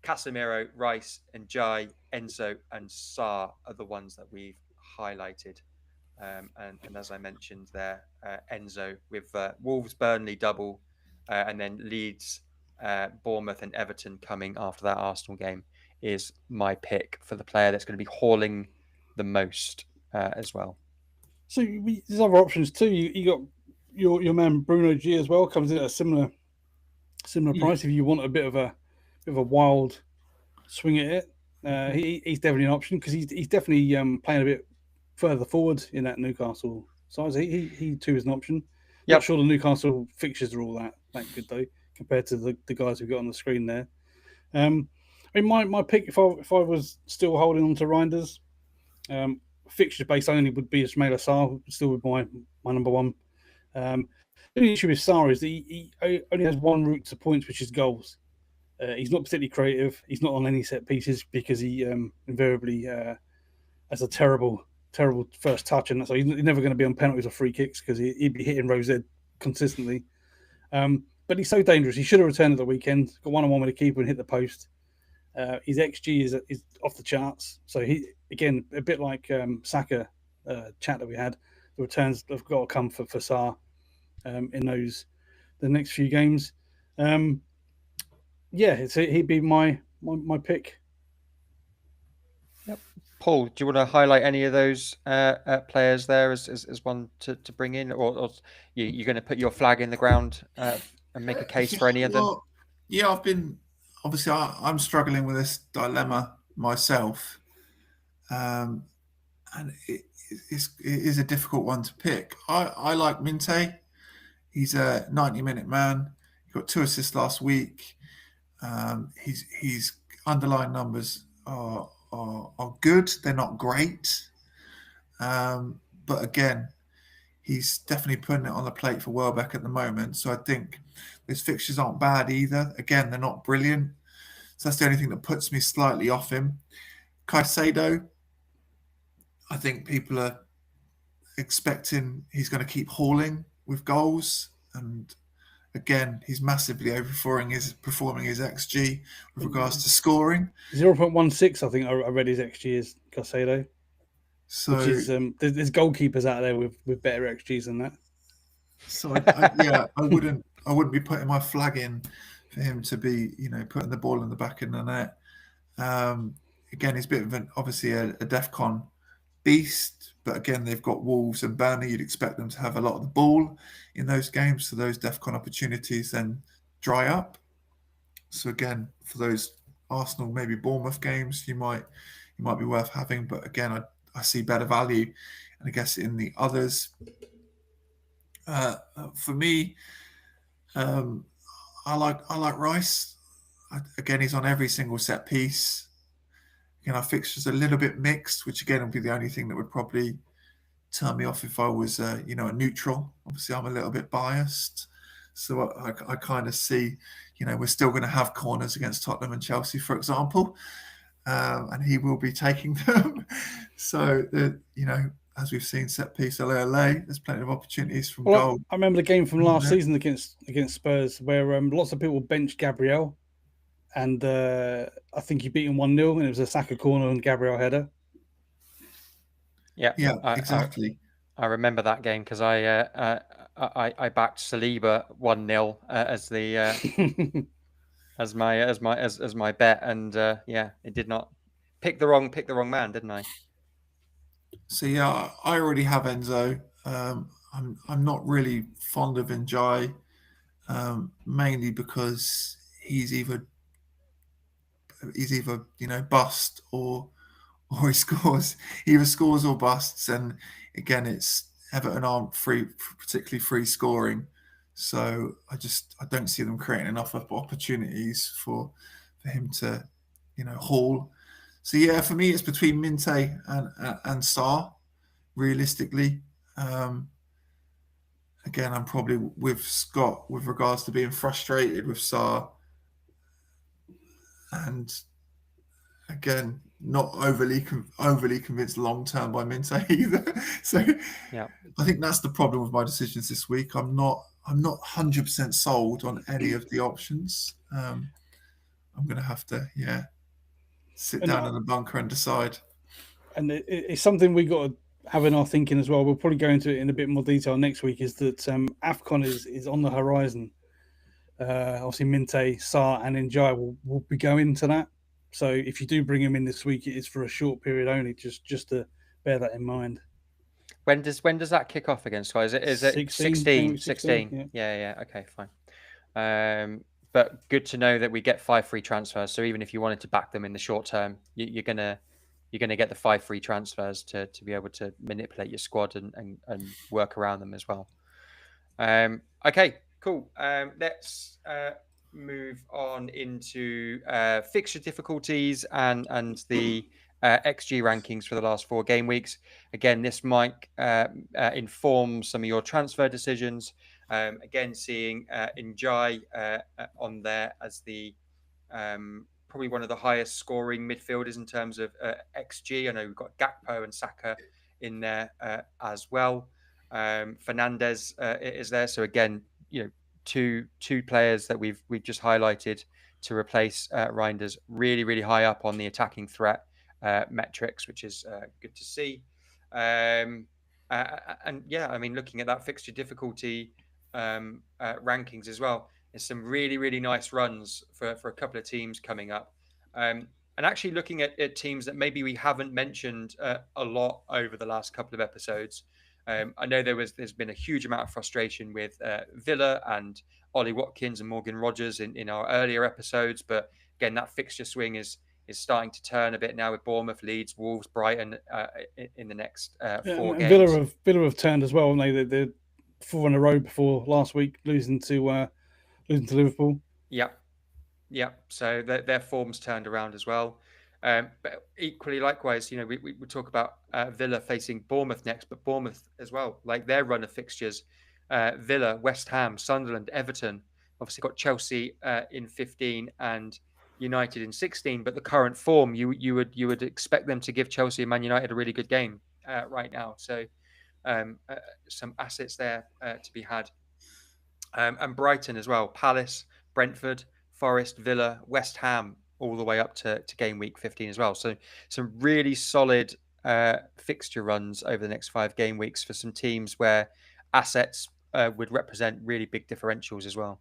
Casemiro, Rice, and Jai, Enzo, and Sarr are the ones that we've highlighted. And as I mentioned there, Enzo with Wolves, Burnley double, and then Leeds, Bournemouth, and Everton coming after that Arsenal game is my pick for the player that's going to be hauling the most as well. So there's other options too. You got your man Bruno G as well, comes in at a similar price if you want a bit of a wild swing at it. He's definitely an option, because he's definitely playing a bit further forward in that Newcastle side. He too is an option. Yep. Not sure the Newcastle fixtures are all that good though, compared to the guys we've got on the screen there. I mean, my pick, if I was still holding on to Reinders, fixture based only would be Ismaila Sarr, still with my number one. The only issue with Sarr is that he only has one route to points, which is goals. He's not particularly creative. He's not on any set pieces, because he invariably has a terrible first touch, and so he's never going to be on penalties or free kicks, because he'd be hitting Rose consistently. But he's so dangerous. He should have returned at the weekend. Got 1-on-1 with the keeper and hit the post. His XG is off the charts. So he, again, a bit like Saka chat that we had, the returns have got to come for Sarr in the next few games. He'd be my pick. Yep. Paul, do you want to highlight any of those players there as one to bring in, or you're going to put your flag in the ground and make a case for any of them? Yeah, I'm struggling with this dilemma myself, and it is a difficult one to pick. I like Minte. He's a 90-minute man. He got 2 assists last week. His underlying numbers are good. They're not great, but again, he's definitely putting it on the plate for Welbeck at the moment. So I think his fixtures aren't bad either. Again, they're not brilliant. So that's the only thing that puts me slightly off him. Caicedo, I think people are expecting he's going to keep hauling with goals. And again, he's massively performing his XG with regards to scoring. 0.16, I think I read his XG is Caicedo. So, which is, there's goalkeepers out there with better XGs than that. So I wouldn't be putting my flag in for him to be, putting the ball in the back of the net. Again, he's a bit of obviously a DEFCON beast, but again, they've got Wolves and Burnley. You'd expect them to have a lot of the ball in those games, so those DEFCON opportunities then dry up. So again, for those Arsenal, maybe Bournemouth games, you might be worth having, but again, I see better value, and I guess in the others. For me, I like Rice. again, he's on every single set piece. Our fixture's a little bit mixed, which again would be the only thing that would probably turn me off if I was, a neutral. Obviously, I'm a little bit biased, so I kind of see, we're still going to have corners against Tottenham and Chelsea, for example, and he will be taking them. So, as we've seen, set piece, there's plenty of opportunities from goal. I remember the game from last season against Spurs where lots of people benched Gabriel, and I think he beat him 1-0, and it was a Saka corner and Gabriel header. Yeah, exactly. I remember that game because I backed Saliba 1-0 as the as my bet, and it did not pick the wrong man, didn't I? So I already have Enzo. I'm not really fond of Njai, mainly because he's either bust or he scores. He either scores or busts, and again, it's Everton aren't particularly free scoring, so I don't see them creating enough opportunities for him to haul. So for me, it's between Minte and Sarr. Realistically, again, I'm probably with Scott with regards to being frustrated with Sarr, and again, not overly convinced long term by Minte either. So yeah, I think that's the problem with my decisions this week. I'm not 100% sold on any of the options. I'm going to have to sit down in the bunker and decide. And it's something we got to have in our thinking as well. We'll probably go into it in a bit more detail next week. Is that AFCON is on the horizon? Obviously, Minte, Sarr, and Njai will be going to that. So if you do bring him in this week, it is for a short period only. Just to bear that in mind. When does that kick off again? So is it 16? 16. Yeah. Okay, fine. But good to know that we get 5 free transfers. So even if you wanted to back them in the short term, you're gonna get the 5 free transfers to be able to manipulate your squad and work around them as well. Okay, cool. Let's move on into fixture difficulties and the XG rankings for the last 4 game weeks. Again, this might inform some of your transfer decisions. Again, seeing Njai on there as the probably one of the highest scoring midfielders in terms of XG. I know we've got Gakpo and Saka in there as well. Fernandez is there. So again, two players that we've just highlighted to replace Reinders really, really high up on the attacking threat metrics, which is good to see. And I mean, looking at that fixture difficulty rankings as well, there's some really, really nice runs for a couple of teams coming up. And actually looking at teams that maybe we haven't mentioned a lot over the last couple of episodes. I know there's been a huge amount of frustration with Villa and Ollie Watkins and Morgan Rogers in our earlier episodes, but again, that fixture swing is starting to turn a bit now with Bournemouth, Leeds, Wolves, Brighton in the next 4 games. Villa have turned as well, and they're 4 in a row before last week, losing to Liverpool. Yeah. So their form's turned around as well. But equally, likewise, we talk about Villa facing Bournemouth next, but Bournemouth as well, like their run of fixtures, Villa, West Ham, Sunderland, Everton, obviously got Chelsea in 15 and United in 16. But the current form, you would expect them to give Chelsea and Man United a really good game right now. So some assets there to be had, and Brighton as well, Palace, Brentford, Forest, Villa, West Ham, all the way up to game week 15 as well. So some really solid fixture runs over the next 5 game weeks for some teams where assets would represent really big differentials as well.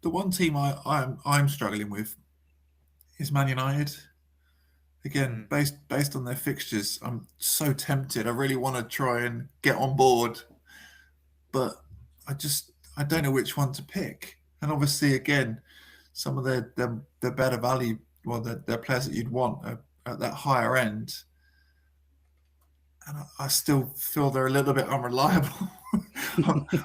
The one team I'm struggling with is Man United. Again, based on their fixtures, I'm so tempted. I really want to try and get on board, but I don't know which one to pick. And obviously, again, some of their better value, well, their players that you'd want are at that higher end. And I still feel they're a little bit unreliable.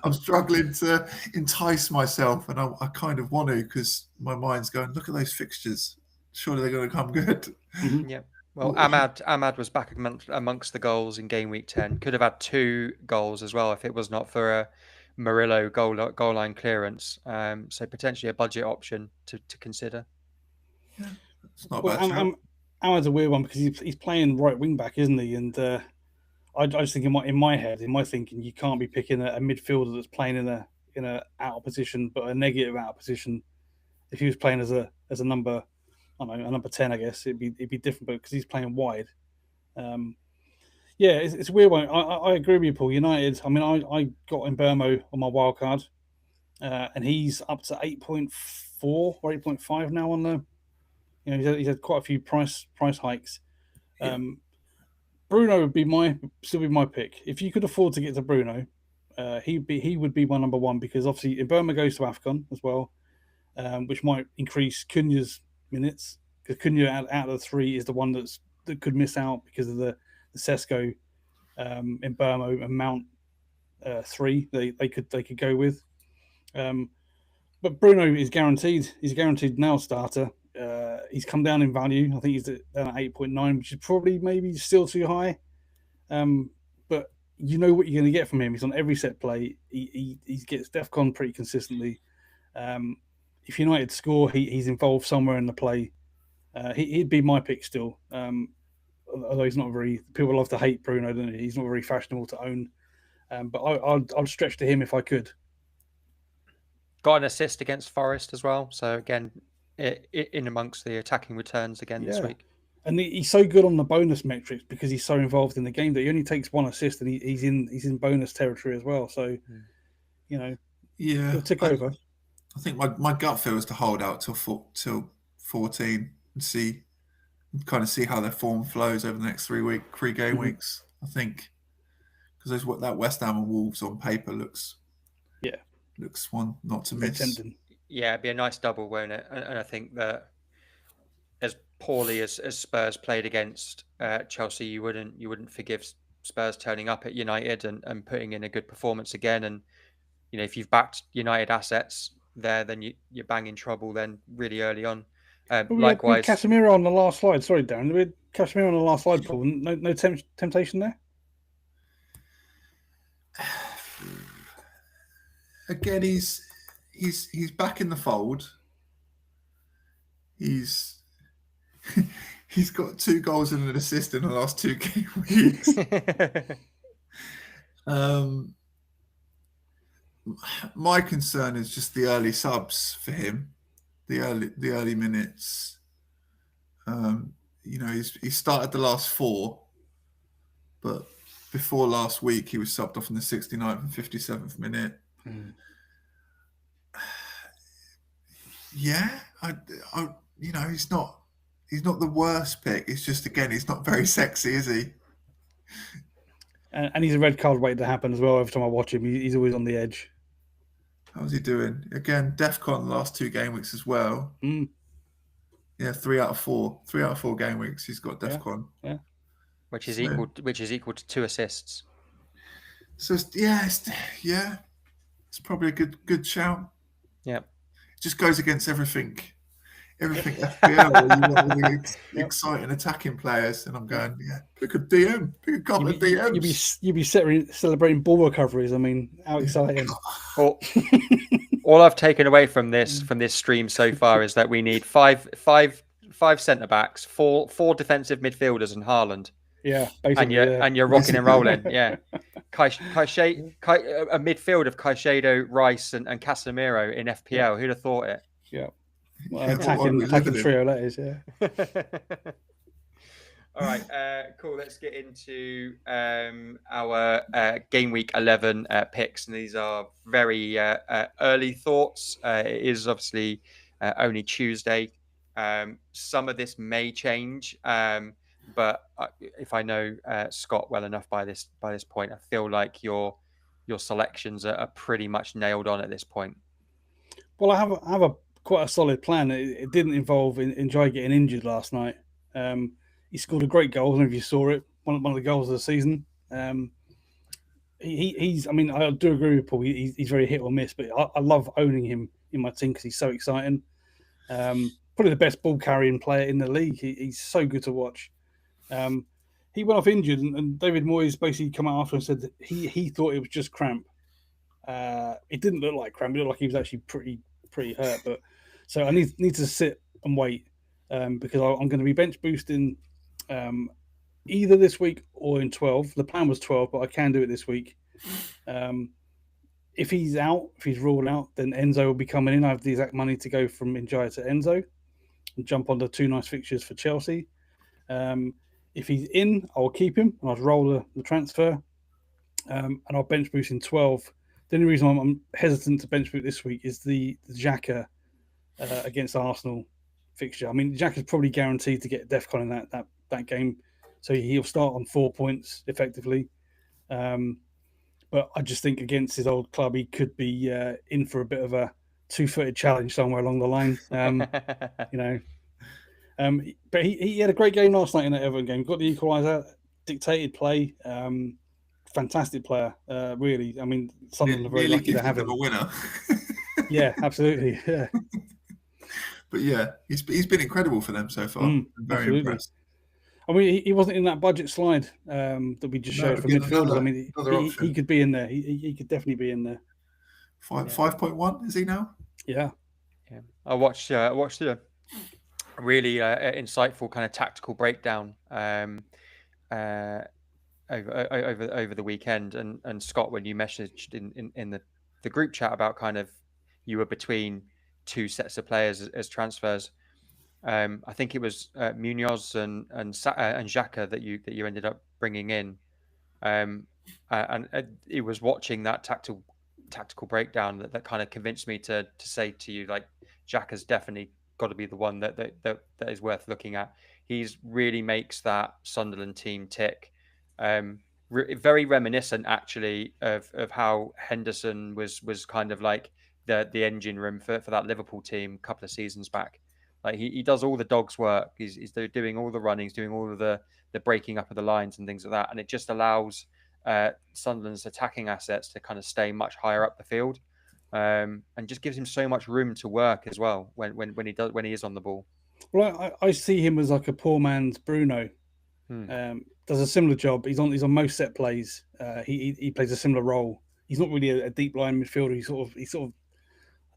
I'm struggling to entice myself, and I kind of want to, because my mind's going, look at those fixtures. Surely they're going to come good. Yeah. Well, Ahmad was back amongst the goals in game week 10. Could have had 2 goals as well if it was not for a Murillo goal line clearance. So potentially a budget option to consider. Yeah, it's not bad. Ahmad's a weird one because he's playing right wing back, isn't he? And I just think in my head, in my thinking, you can't be picking a midfielder that's playing in a out of position, but a negative out of position. If he was playing as a number, I don't know, a number 10, I guess it'd be different, but because he's playing wide. Yeah, it's a weird one. I agree with you, Paul. United. I mean, I got Mbermo on my wild card, and he's up to 8.4 or 8.5 now on the. He's had quite a few price hikes. Yeah. Bruno would still be my pick. If you could afford to get to Bruno, he would be my number one, because obviously Burma goes to AFCON as well, which might increase Cunha's minutes, because Cunha out of the 3 is the one that could miss out because of the Sesko, in Burma and Mount 3 they could go with. But Bruno is guaranteed. He's a guaranteed now starter. He's come down in value. I think he's down at 8.9, which is probably maybe still too high. But you know what you're going to get from him. He's on every set play. He gets DEFCON pretty consistently. If United score, he's involved somewhere in the play. He'd be my pick still. Although he's not very. People love to hate Bruno, don't they? He's not very fashionable to own. But I'd stretch to him if I could. Got an assist against Forest as well. So again, in amongst the attacking returns again this week. And he's so good on the bonus metrics because he's so involved in the game that he only takes 1 assist, and he's in bonus territory as well. So, he'll tick over. I think my gut feel is to hold out till 14 and see how their form flows over the next 3 game weeks. I think because that West Ham and Wolves on paper looks one not to miss. Tempting. Yeah, it'd be a nice double, won't it? And I think that as poorly as Spurs played against Chelsea, you wouldn't forgive Spurs turning up at United and putting in a good performance again. And if you've backed United assets there, then you're banging trouble then really early on. Likewise, we had Casemiro on the last slide. Sorry, Darren. We had Casemiro on the last slide, Paul. No temptation there. Again, he's back in the fold. He's got 2 goals and an assist in the last 2 game weeks. My concern is just the early subs for him, the early minutes. He started the last 4, but before last week he was subbed off in the 69th and 57th minute. Yeah, he's not the worst pick. It's just, again, he's not very sexy, is he? And he's a red card waiting to happen as well. Every time I watch him, he's always on the edge. How's he doing? Again, DEFCON the last 2 game weeks as well. Yeah, 3 out of 4. 3 out of 4 game weeks he's got DEFCON. Yeah. Which is equal to 2 assists. So it's probably a good shout. Yeah. It just goes against everything FPL, where you want really exciting attacking players, and I'm going, pick a DM, pick a couple of DMs. You'd be celebrating ball recoveries. I mean, how exciting! All I've taken away from this stream so far is that we need five centre backs, four defensive midfielders, and Haaland. Yeah, basically, and you're rocking and rolling. Yeah, a midfield of Caicedo, Rice, and Casemiro in FPL. Who'd have thought it? Yeah. Well, attacking trio, that is, All right, cool. Let's get into our game week 11 picks, and these are very early thoughts. It is obviously only Tuesday. Some of this may change, but if I know Scott well enough by this point, I feel like your selections are pretty much nailed on at this point. Well, I have quite a solid plan. It didn't involve Njai getting injured last night. He scored a great goal. I don't know if you saw it. One of the goals of the season. he's. I mean, I do agree with Paul. He's very hit or miss, but I love owning him in my team because he's so exciting. Probably the best ball carrying player in the league. He's so good to watch. He went off injured, and David Moyes basically come out after and said that he thought it was just cramp. It didn't look like cramp. It looked like he was actually pretty hurt. But so I need to sit and wait because I'm going to be bench boosting either this week or in 12. The plan was 12, but I can do it this week. If he's out, if he's ruled out, then Enzo will be coming in. I have the exact money to go from Njaya to Enzo and jump on the 2 nice fixtures for Chelsea. If he's in, I'll keep him and I'll roll the transfer and I'll bench boost in 12. The only reason I'm hesitant to bench boost this week is the Xhaka against Arsenal fixture. I mean, Xhaka's probably guaranteed to get DEFCON in that game, so he'll start on 4 points effectively. But I just think against his old club, he could be in for a bit of a 2-footed challenge somewhere along the line. But he had a great game last night in that Everton game. Got the equaliser, dictated play. Fantastic player, really. I mean, Sunderland are very lucky to have him. A winner. Yeah, absolutely. Yeah. But yeah, he's been incredible for them so far. I'm very impressed. I mean, he wasn't in that budget slide that we just showed for midfielders. I mean, he could be in there. He could definitely be in there. 5.1 is he now? Yeah. I watched a really insightful kind of tactical breakdown over the weekend. And Scott, when you messaged in the group chat about kind of you were between 2 sets of players as transfers. I think it was Munoz and Xhaka that you ended up bringing in, and it was watching that tactical breakdown that kind of convinced me to say to you, like, Xhaka's definitely got to be the one that is worth looking at. He's really makes that Sunderland team tick. Very reminiscent actually of how Henderson was kind of like the engine room for that Liverpool team a couple of seasons back. Like he does all the dog's work. He's doing all the runnings, doing all of the breaking up of the lines and things like that. And it just allows Sunderland's attacking assets to kind of stay much higher up the field, and just gives him so much room to work as well when he is on the ball. Well, I see him as like a poor man's Bruno. Does a similar job. He's on most set plays. He plays a similar role. He's not really a deep line midfielder. He's sort of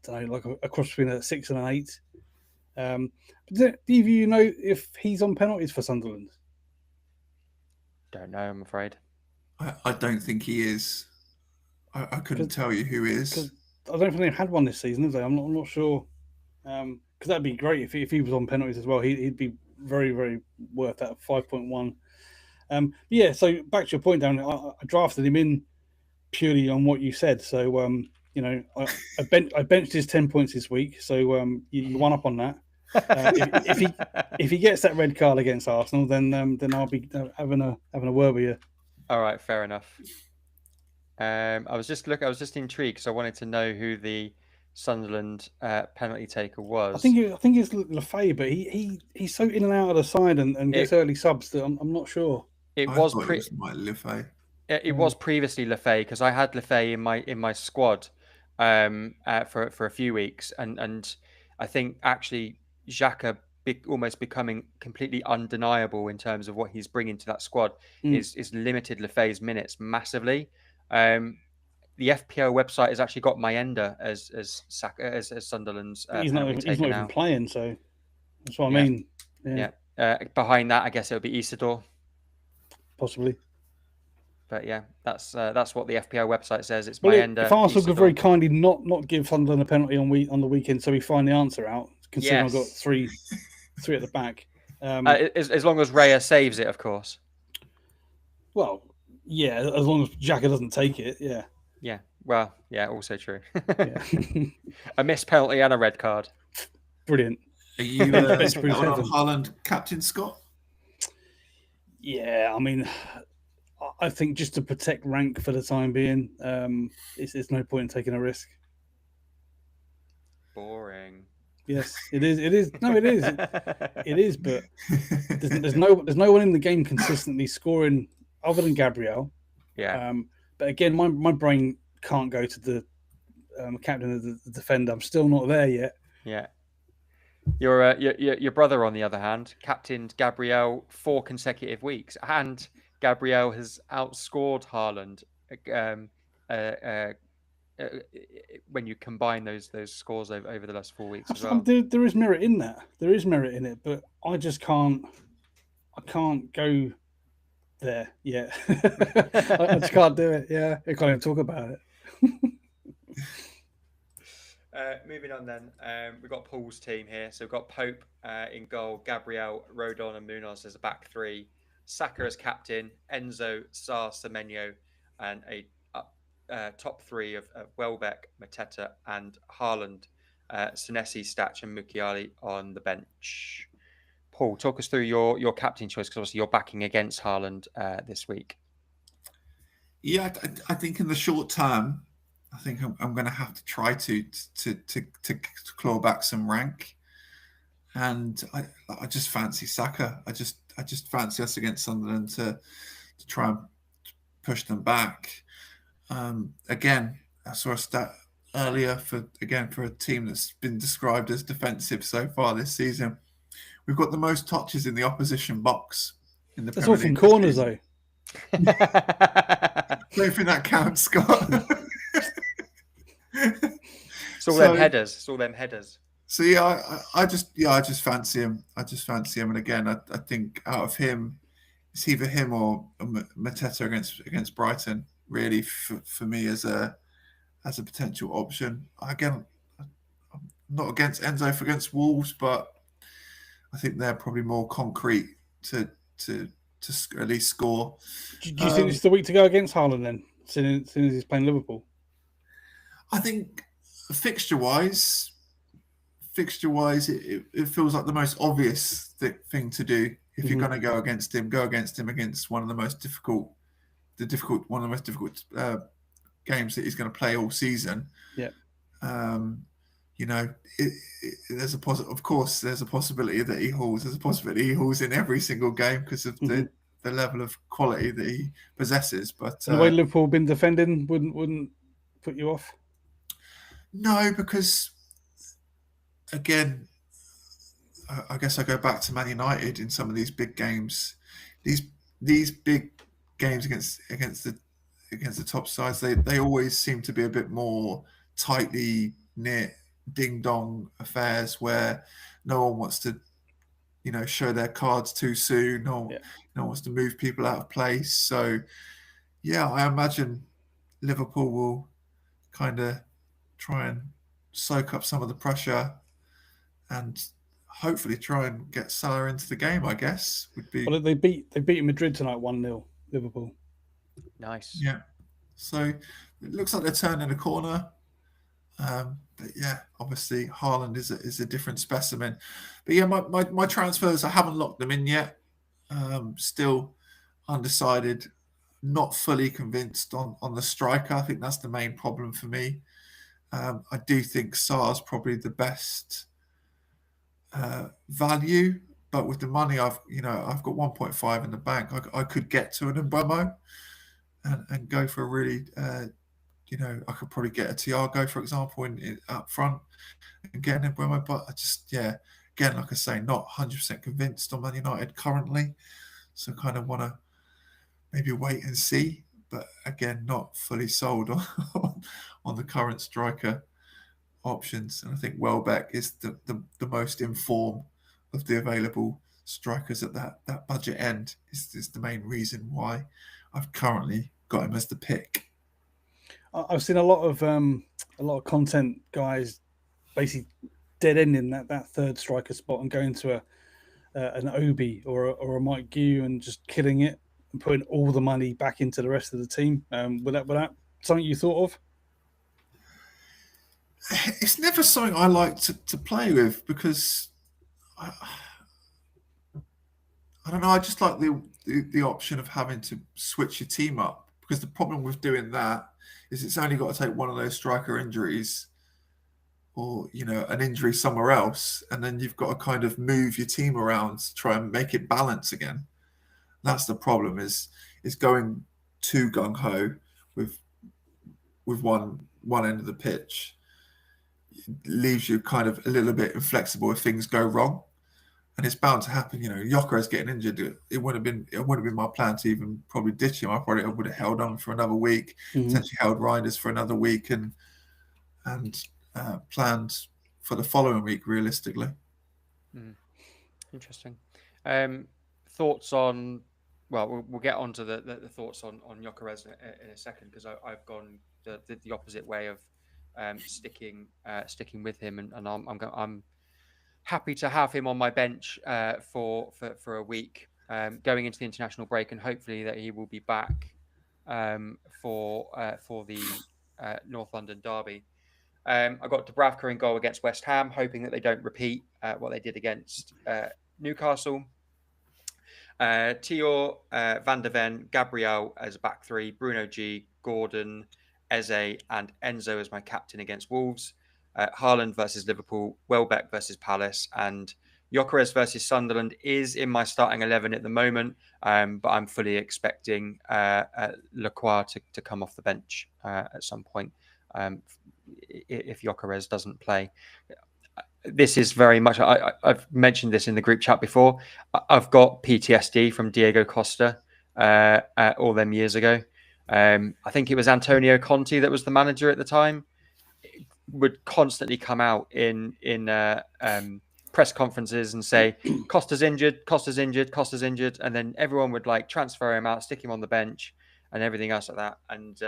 I don't know, like a cross between a 6 and an 8. Do you know if he's on penalties for Sunderland? Don't know, I'm afraid. I don't think he is. I couldn't tell you who is. I don't think they've had one this season, have they? I'm not sure. Because that'd be great if he was on penalties as well. He'd be very, very worth that 5.1. Yeah. So back to your point, Darren. I drafted him in purely on what you said. So I benched his 10 points this week. So you won up on that. If he gets that red card against Arsenal, then I'll be having a word with you. All right, fair enough. I was just intrigued because I wanted to know who the Sunderland penalty taker was. I think it's Lefay, but he's so in and out of the side and gets early subs that I'm not sure. It was Lefay. It was previously Lefay because I had Lefay in my squad for a few weeks, and I think actually Xhaka almost becoming completely undeniable in terms of what he's bringing to that squad is limited Lefay's minutes massively. The FPL website has actually got Mayenda as Sunderland's. He's not even playing, so that's what I mean. Yeah. Behind that, I guess it would be Isidore, possibly. But yeah, that's what the FPL website says. It's Mayenda. If Arsenal could very kindly not give Sunderland a penalty on the weekend, so we find the answer out. Considering I've got three at the back. As long as Raya saves it, of course. Well, yeah, as long as Xhaka doesn't take it, yeah. Yeah, well, yeah, also true. Yeah. A missed penalty and a red card. Brilliant. Are you on Haaland captain, Scott? Yeah, I mean, I think just to protect rank for the time being, it's no point in taking a risk. Boring. Yes, it is. It is. No, it is. It is. But there's no one in the game consistently scoring other than Gabriel. Yeah. But again, my brain can't go to the captain of the defender. I'm still not there yet. Yeah. Your brother, on the other hand, captained Gabriel 4 consecutive weeks, and Gabriel has outscored Haaland when you combine those scores over the last 4 weeks as well. There is merit in that. There is merit in it, but I just can't. I can't go there yet. I just can't do it. Yeah, I can't even talk about it. Moving on then, we've got Paul's team here. So we've got Pope in goal, Gabriel, Rodon and Munoz as a back three, Saka as captain, Enzo, Sarr, Semenyo, and a top three of Welbeck, Mateta and Haaland, Senesi, Stach and Mukiele on the bench. Paul, talk us through your captain choice, because obviously you're backing against Haaland this week. Yeah, I think in the short term, I think I'm going to have to try to claw back some rank, and I just fancy Saka. I just fancy us against Sunderland to try and push them back. Again, I saw a stat earlier for a team that's been described as defensive so far this season. We've got the most touches in the opposition box in the That's Premier all from League corners, though. I don't think that counts, Scott. It's all them headers. It's all them headers. So yeah, I just fancy him. And again, I think out of him, it's either him or Mateta against Brighton. Really, for me as a potential option. Again, I'm not against Enzo against Wolves, but I think they're probably more concrete to at least score. Do you think it's the week to go against Haaland then, since he's playing Liverpool? I think fixture-wise, it feels like the most obvious thing to do. If you're going to go against him against one of the most difficult games that he's going to play all season. Yeah. There's a possibility that he hauls. There's a possibility he hauls in every single game because of the level of quality that he possesses. But the way Liverpool have been defending wouldn't put you off? No, because again, I guess I go back to Man United in some of these big games. These big games against the top sides, they always seem to be a bit more tightly knit, ding dong affairs where no one wants to, show their cards too soon. No one wants to move people out of place. So, yeah, I imagine Liverpool will kind of try and soak up some of the pressure and hopefully try and get Salah into the game, I guess, would be. Well, they beat Madrid tonight 1-0, Liverpool. Nice. Yeah. So it looks like they're turning a corner. But yeah, obviously Haaland is a different specimen. But yeah, my transfers, I haven't locked them in yet. Still undecided, not fully convinced on the striker. I think that's the main problem for me. I do think Sarr's probably the best value, but with the money I've got 1.5 in the bank, I could get to an Mbeumo and go for a really I could probably get a Thiago, for example, in up front and get an Mbeumo, but I just again, like I say, not 100% convinced on Man United currently, so kind of want to maybe wait and see, but again, not fully sold on the current striker options. And I think Welbeck is the most informed of the available strikers at that budget end. Is the main reason why I've currently got him as the pick. I've seen a lot of content guys basically dead ending that third striker spot and going to an Obi or a Mike Gue and just killing it and putting all the money back into the rest of the team. Would that something you thought of? It's never something I like to play with because I don't know. I just like the option of having to switch your team up, because the problem with doing that is it's only got to take one of those striker injuries or an injury somewhere else, and then you've got to kind of move your team around to try and make it balance again. That's the problem, is going too gung-ho with one end of the pitch leaves you kind of a little bit inflexible if things go wrong. And it's bound to happen. Gyökeres getting injured. It would have been my plan to even probably ditch him. I probably would have held on for another week, potentially held Reinders for another week, and planned for the following week realistically. Interesting. Thoughts on? Well, we'll get on to the thoughts on Gyökeres in a second, because I've gone the opposite way of sticking with him, and I'm happy to have him on my bench for a week going into the international break, and hopefully that he will be back for the North London derby. I got Dubravka in goal against West Ham, hoping that they don't repeat what they did against Newcastle. Tior, Van der Ven, Gabriel as a back three, Bruno G, Gordon, Eze, and Enzo as my captain against Wolves. Haaland versus Liverpool, Welbeck versus Palace, and Gyökeres versus Sunderland is in my starting 11 at the moment, but I'm fully expecting Lacroix to come off the bench at some point if Gyökeres doesn't play. This is very much, I've mentioned this in the group chat before, I've got PTSD from Diego Costa all them years ago. I think it was Antonio Conte that was the manager at the time, would constantly come out in press conferences and say, Costa's injured, and then everyone would like transfer him out, stick him on the bench and everything else like that. And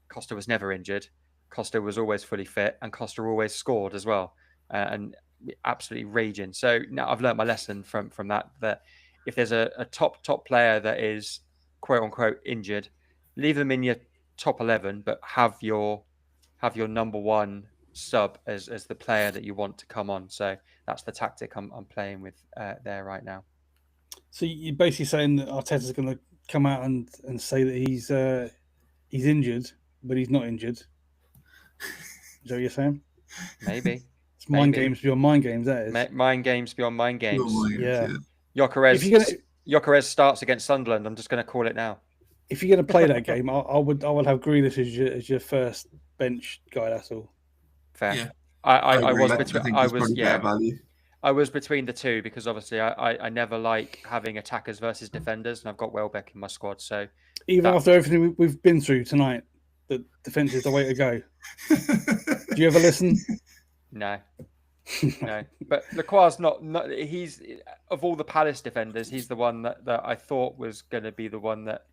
Costa was never injured. Costa was always fully fit, and Costa always scored as well, and absolutely raging. So now I've learned my lesson from that if there's a top player that is quote unquote injured, leave them in your top 11, but have your number one sub as the player that you want to come on. So that's the tactic I'm playing with there right now. So you're basically saying that Arteta's going to come out and say that he's injured, but he's not injured. Is that what you're saying? Maybe. It's mind games beyond mind games, that is. Mind games beyond mind games. Yeah. Gyökeres starts against Sunderland. I'm just going to call it now. If you're going to play that game, I would have Grealish as your first bench guy. That's all. Fair. Yeah. I was between the two, because obviously I never like having attackers versus defenders, and I've got Welbeck in my squad. So even after everything we've been through tonight, the defense is the way to go. Do you ever listen? No. But Lacroix's not. He's, of all the Palace defenders, he's the one that I thought was going to be the one that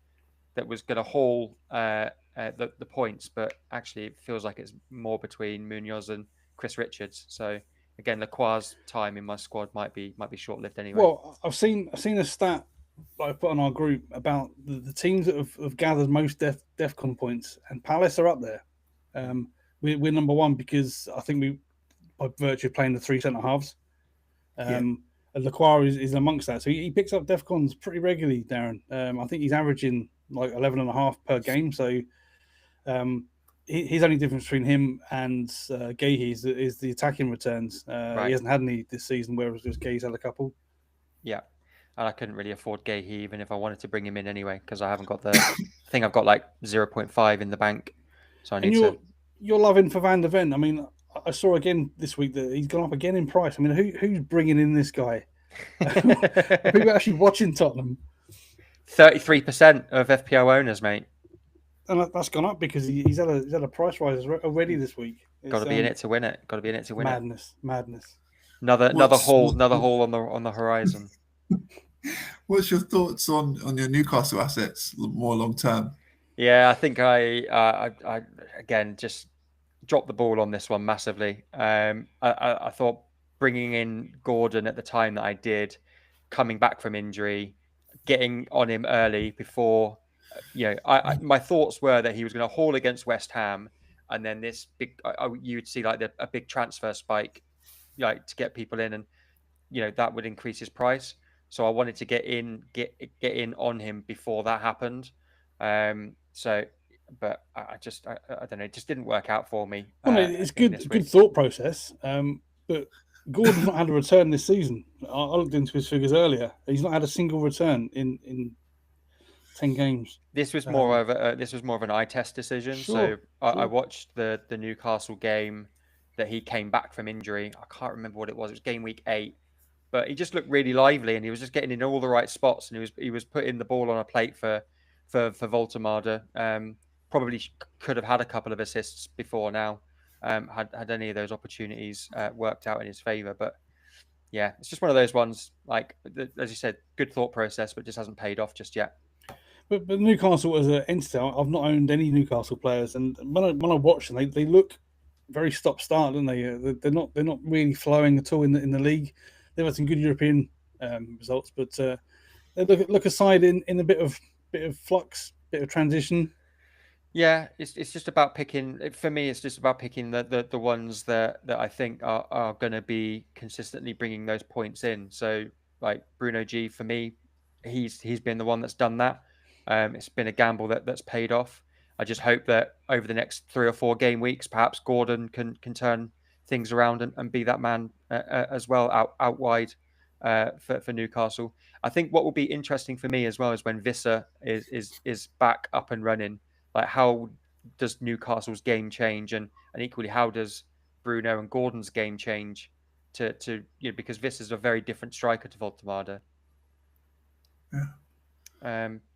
was going to haul the points, but actually it feels like it's more between Munoz and Chris Richards. So again, Lacroix's time in my squad might be short-lived anyway. Well, I've seen a stat that I put on our group about the teams that have gathered most DEFCON points, and Palace are up there. We're number one because I think we, by virtue of playing the three centre halves, and Lacroix is amongst that. So he picks up DEFCONs pretty regularly, Darren. I think he's averaging like 11.5 per game. So his only difference between him and Gahey is the attacking returns. Right. He hasn't had any this season, whereas Gahey's had a couple. Yeah. And I couldn't really afford Gahey even if I wanted to bring him in anyway, because I haven't got I think I've got like 0.5 in the bank. So I need to. You're loving for Van der Ven. I mean, I saw again this week that he's gone up again in price. I mean, who's bringing in this guy? Are people actually watching Tottenham? 33% of FPL owners, mate. And that's gone up because he's had a price rise already this week. Got to be in it to win it. Madness. Another haul on the horizon. What's your thoughts on your Newcastle assets more long term? Yeah, I think I again just dropped the ball on this one massively. I thought bringing in Gordon at the time that I did, coming back from injury, getting on him early before, my thoughts were that he was going to haul against West Ham, and then this big, you would see like a big transfer spike, like to get people in, and that would increase his price. So I wanted to get in on him before that happened. But I don't know, it just didn't work out for me. Well, it's good thought process. But Gordon's not had a return this season. I looked into his figures earlier. He's not had a single return in 10 games. This was more of an eye test decision. Sure, So I watched the Newcastle game that he came back from injury. I can't remember what it was. It was game week 8, but he just looked really lively and he was just getting in all the right spots and he was putting the ball on a plate for Voltemade. Probably could have had a couple of assists before now. Had any of those opportunities worked out in his favour, but yeah, it's just one of those ones. Like as you said, good thought process, but just hasn't paid off just yet. But Newcastle as an entity, I've not owned any Newcastle players, and when I watch them, they look very stop-start, don't they? They're not really flowing at all in the league. They've had some good European results, but they look aside in a bit of flux, bit of transition. Yeah, it's just about picking. For me, it's just about picking the ones that I think are going to be consistently bringing those points in. So like Bruno G, for me, he's been the one that's done that. It's been a gamble that's paid off. I just hope that over the next 3 or 4 game weeks, perhaps Gordon can turn things around and be that man as well out wide for Newcastle. I think what will be interesting for me as well is when Visser is back up and running. Like, how does Newcastle's game change, and equally, how does Bruno and Gordon's game change to because Visser's a very different striker to Voltemade. Yeah.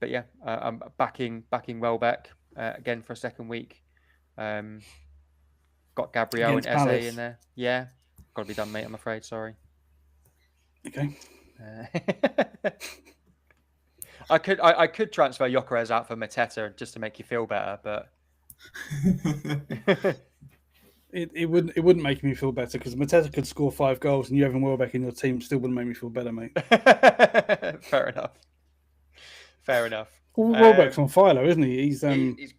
But yeah, I'm backing Welbeck again for a second week. Got Gabriel and Eze in there. Yeah, got to be done, mate. I'm afraid. Sorry. Okay. I could transfer Gyökeres out for Mateta just to make you feel better, but it wouldn't make me feel better because Mateta could score 5 goals and you having Welbeck in your team still wouldn't make me feel better, mate. Fair enough. Well, Welbeck's on fire though, isn't he? He's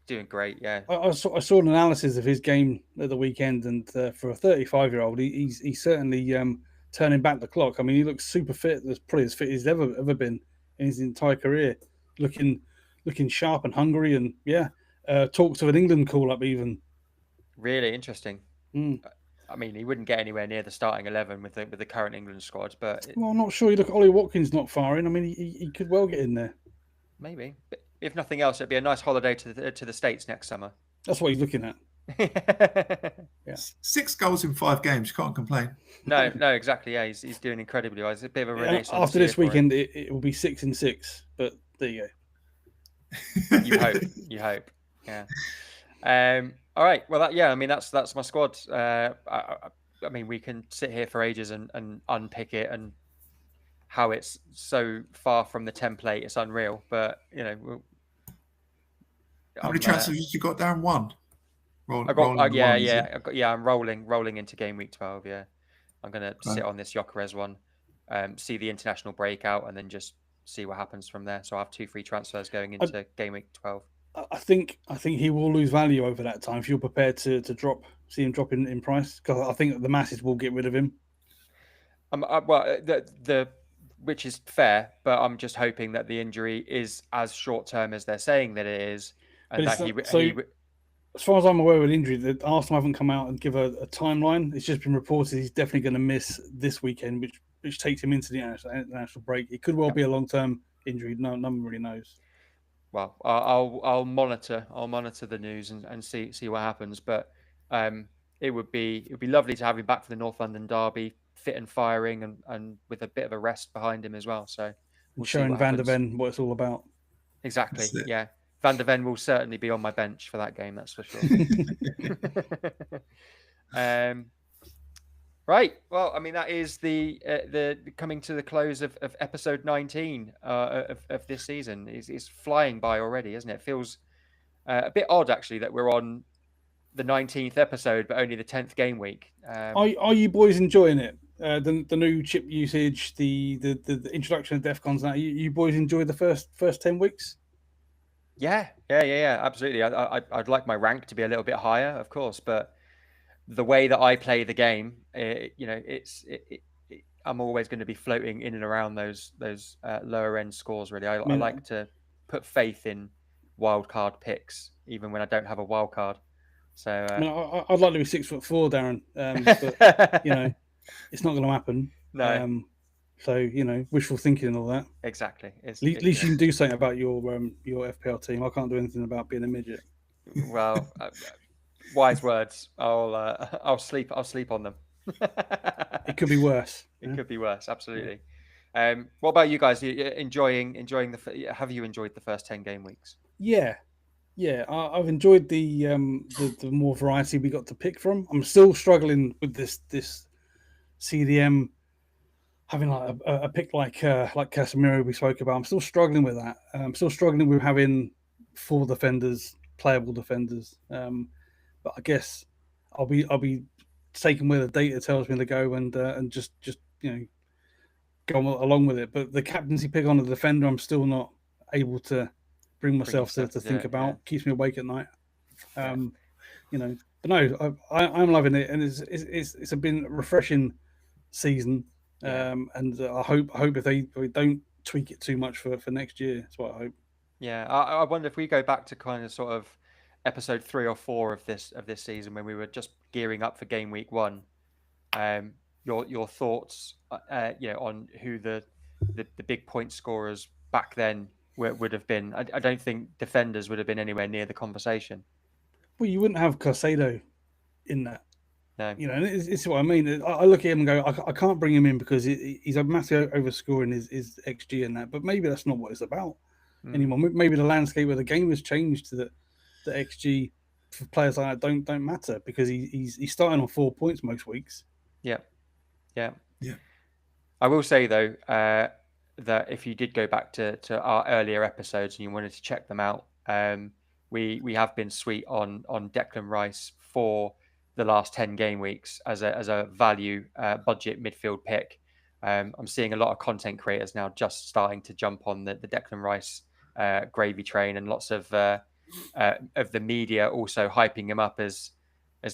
doing great. Yeah, I saw an analysis of his game at the weekend, and for a 35-year-old, he's certainly turning back the clock. I mean, he looks super fit. That's probably as fit as he's ever been in his entire career. Looking sharp and hungry, and talks of an England call-up even. Really interesting. I mean, he wouldn't get anywhere near the starting 11 with the current England squad, but well, I'm not sure. You look at Ollie Watkins not far in. I mean, he could well get in there. Maybe, but if nothing else, it'd be a nice holiday to the States next summer. That's what he's looking at. Yeah. 6 goals in 5 games. You can't complain. No, exactly. Yeah, he's doing incredibly well. It's a bit of a renaissance. After this weekend, it will be 6 and 6. But there you go. You hope. Yeah. All right. Well, I mean, that's my squad. I mean, we can sit here for ages and unpick it and how it's so far from the template. It's unreal. But how many transfers have you got down? 1. I'm rolling into game week 12. Yeah, I'm gonna sit on this Gyökeres one, see the international breakout, and then just see what happens from there. So I have 2 free transfers going into game week 12. I think he will lose value over that time if you're prepared to see him drop in price, because I think the masses will get rid of him. Which is fair, but I'm just hoping that the injury is as short term as they're saying that it is, and that as far as I'm aware of an injury, that Arsenal haven't come out and give a timeline. It's just been reported he's definitely going to miss this weekend, which takes him into the international break. It could well be a long-term injury. No one really knows. Well, I'll monitor the news and see what happens. But it would be lovely to have him back for the North London derby, fit and firing, and with a bit of a rest behind him as well. So showing Van der Ven what it's all about. Exactly. Yeah. Van der Ven will certainly be on my bench for that game, that's for sure. Right. Well, I mean, that is the coming to the close of episode 19 of this season. It's flying by already, isn't it? It feels a bit odd, actually, that we're on the 19th episode, but only the 10th game week. Are you boys enjoying it? The new chip usage, the introduction of DEFCONs. Now, you boys enjoyed the first 10 weeks? Yeah, absolutely. I'd like my rank to be a little bit higher, of course, but the way that I play the game, I'm always going to be floating in and around those lower end scores. Really, I like to put faith in wild card picks, even when I don't have a wild card. So I'd like to be 6'4", Darren, but it's not going to happen. No. So wishful thinking and all that. Exactly. At least you can do something about your FPL team. I can't do anything about being a midget. Well, wise words. I'll sleep on them. It could be worse. It could be worse. Absolutely. What about you guys? Enjoying the? Have you enjoyed the first 10 game weeks? Yeah. I've enjoyed the more variety we got to pick from. I'm still struggling with this CDM having like a pick like Casemiro we spoke about. I'm still struggling with that. I'm still struggling with having 4 defenders, playable defenders. But I guess I'll be taking where the data tells me to go and just go along with it. But the captaincy pick on the defender, I'm still not able to bring myself to think about. Yeah. Keeps me awake at night. But no, I'm loving it, and it's been a refreshing season. And I hope if they don't tweak it too much for next year. That's what I hope. Yeah, I wonder if we go back to kind of sort of episode 3 or 4 of this season when we were just gearing up for game week 1. Your thoughts, on who the big point scorers back then would have been. I don't think defenders would have been anywhere near the conversation. Well, you wouldn't have Caicedo in that. No. It's what I mean. I look at him and go, I can't bring him in because he's a massive overscoring his XG and that. But maybe that's not what it's about anymore. Maybe the landscape of the game has changed to the XG for players like that don't matter because he's starting on 4 points most weeks. Yeah. I will say though that if you did go back to our earlier episodes and you wanted to check them out, we have been sweet on Declan Rice for the last 10 game weeks as a value budget midfield pick. I'm seeing a lot of content creators now just starting to jump on the Declan Rice gravy train, and lots of the media also hyping him up as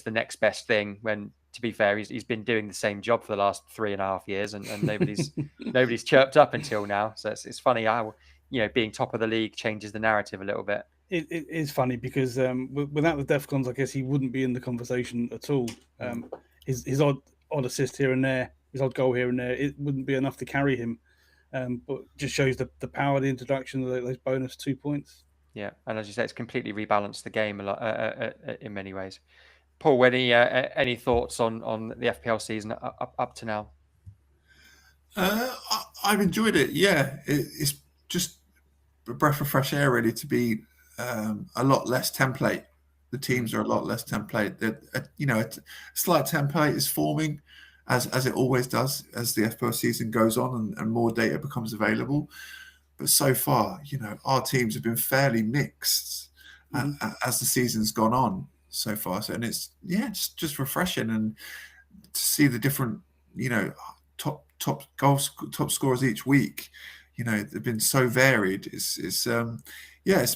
the next best thing, when to be fair, he's been doing the same job for the last 3.5 years, and nobody's chirped up until now. So it's funny how being top of the league changes the narrative a little bit. It is funny because without the Defcons, I guess he wouldn't be in the conversation at all. His odd assist here and there, his odd goal here and there, it wouldn't be enough to carry him. But just shows the power of the introduction of those bonus 2 points. Yeah, and as you say, it's completely rebalanced the game a lot in many ways. Paul, any thoughts on the FPL season up to now? I've enjoyed it. Yeah, it's just a breath of fresh air, really, to be a lot less template. The teams are a lot less template. A slight template is forming, as it always does, as the FPL season goes on and more data becomes available. But so far, our teams have been fairly mixed as the season's gone on so far. So, and it's just refreshing, and to see the different top scorers each week. They've been so varied. It's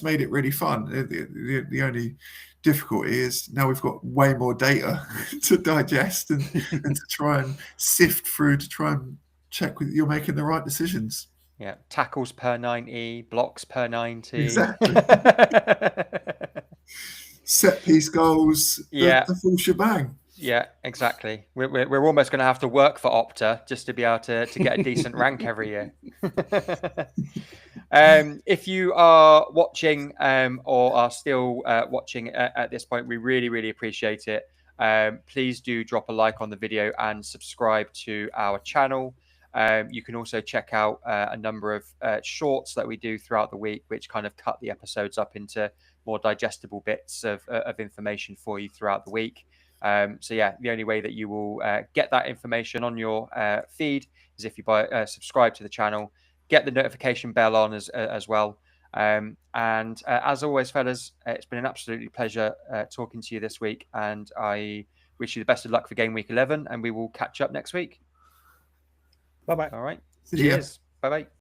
made it really fun. The only difficulty is now we've got way more data to digest and to try and sift through to try and check you're making the right decisions. Yeah, tackles per 90, blocks per 90. Exactly. Set piece goals. The full shebang. Yeah, exactly. We're almost going to have to work for Opta just to be able to get a decent rank every year. If you are watching or are still watching at this point, we really, really appreciate it. Please do drop a like on the video and subscribe to our channel. You can also check out a number of shorts that we do throughout the week, which kind of cut the episodes up into more digestible bits of information for you throughout the week. The only way that you will get that information on your feed is if you subscribe to the channel, get the notification bell on as well. As always, fellas, it's been an absolute pleasure talking to you this week, and I wish you the best of luck for game week 11, and we will catch up next week. Bye-bye. All right. See ya. Cheers. Bye-bye.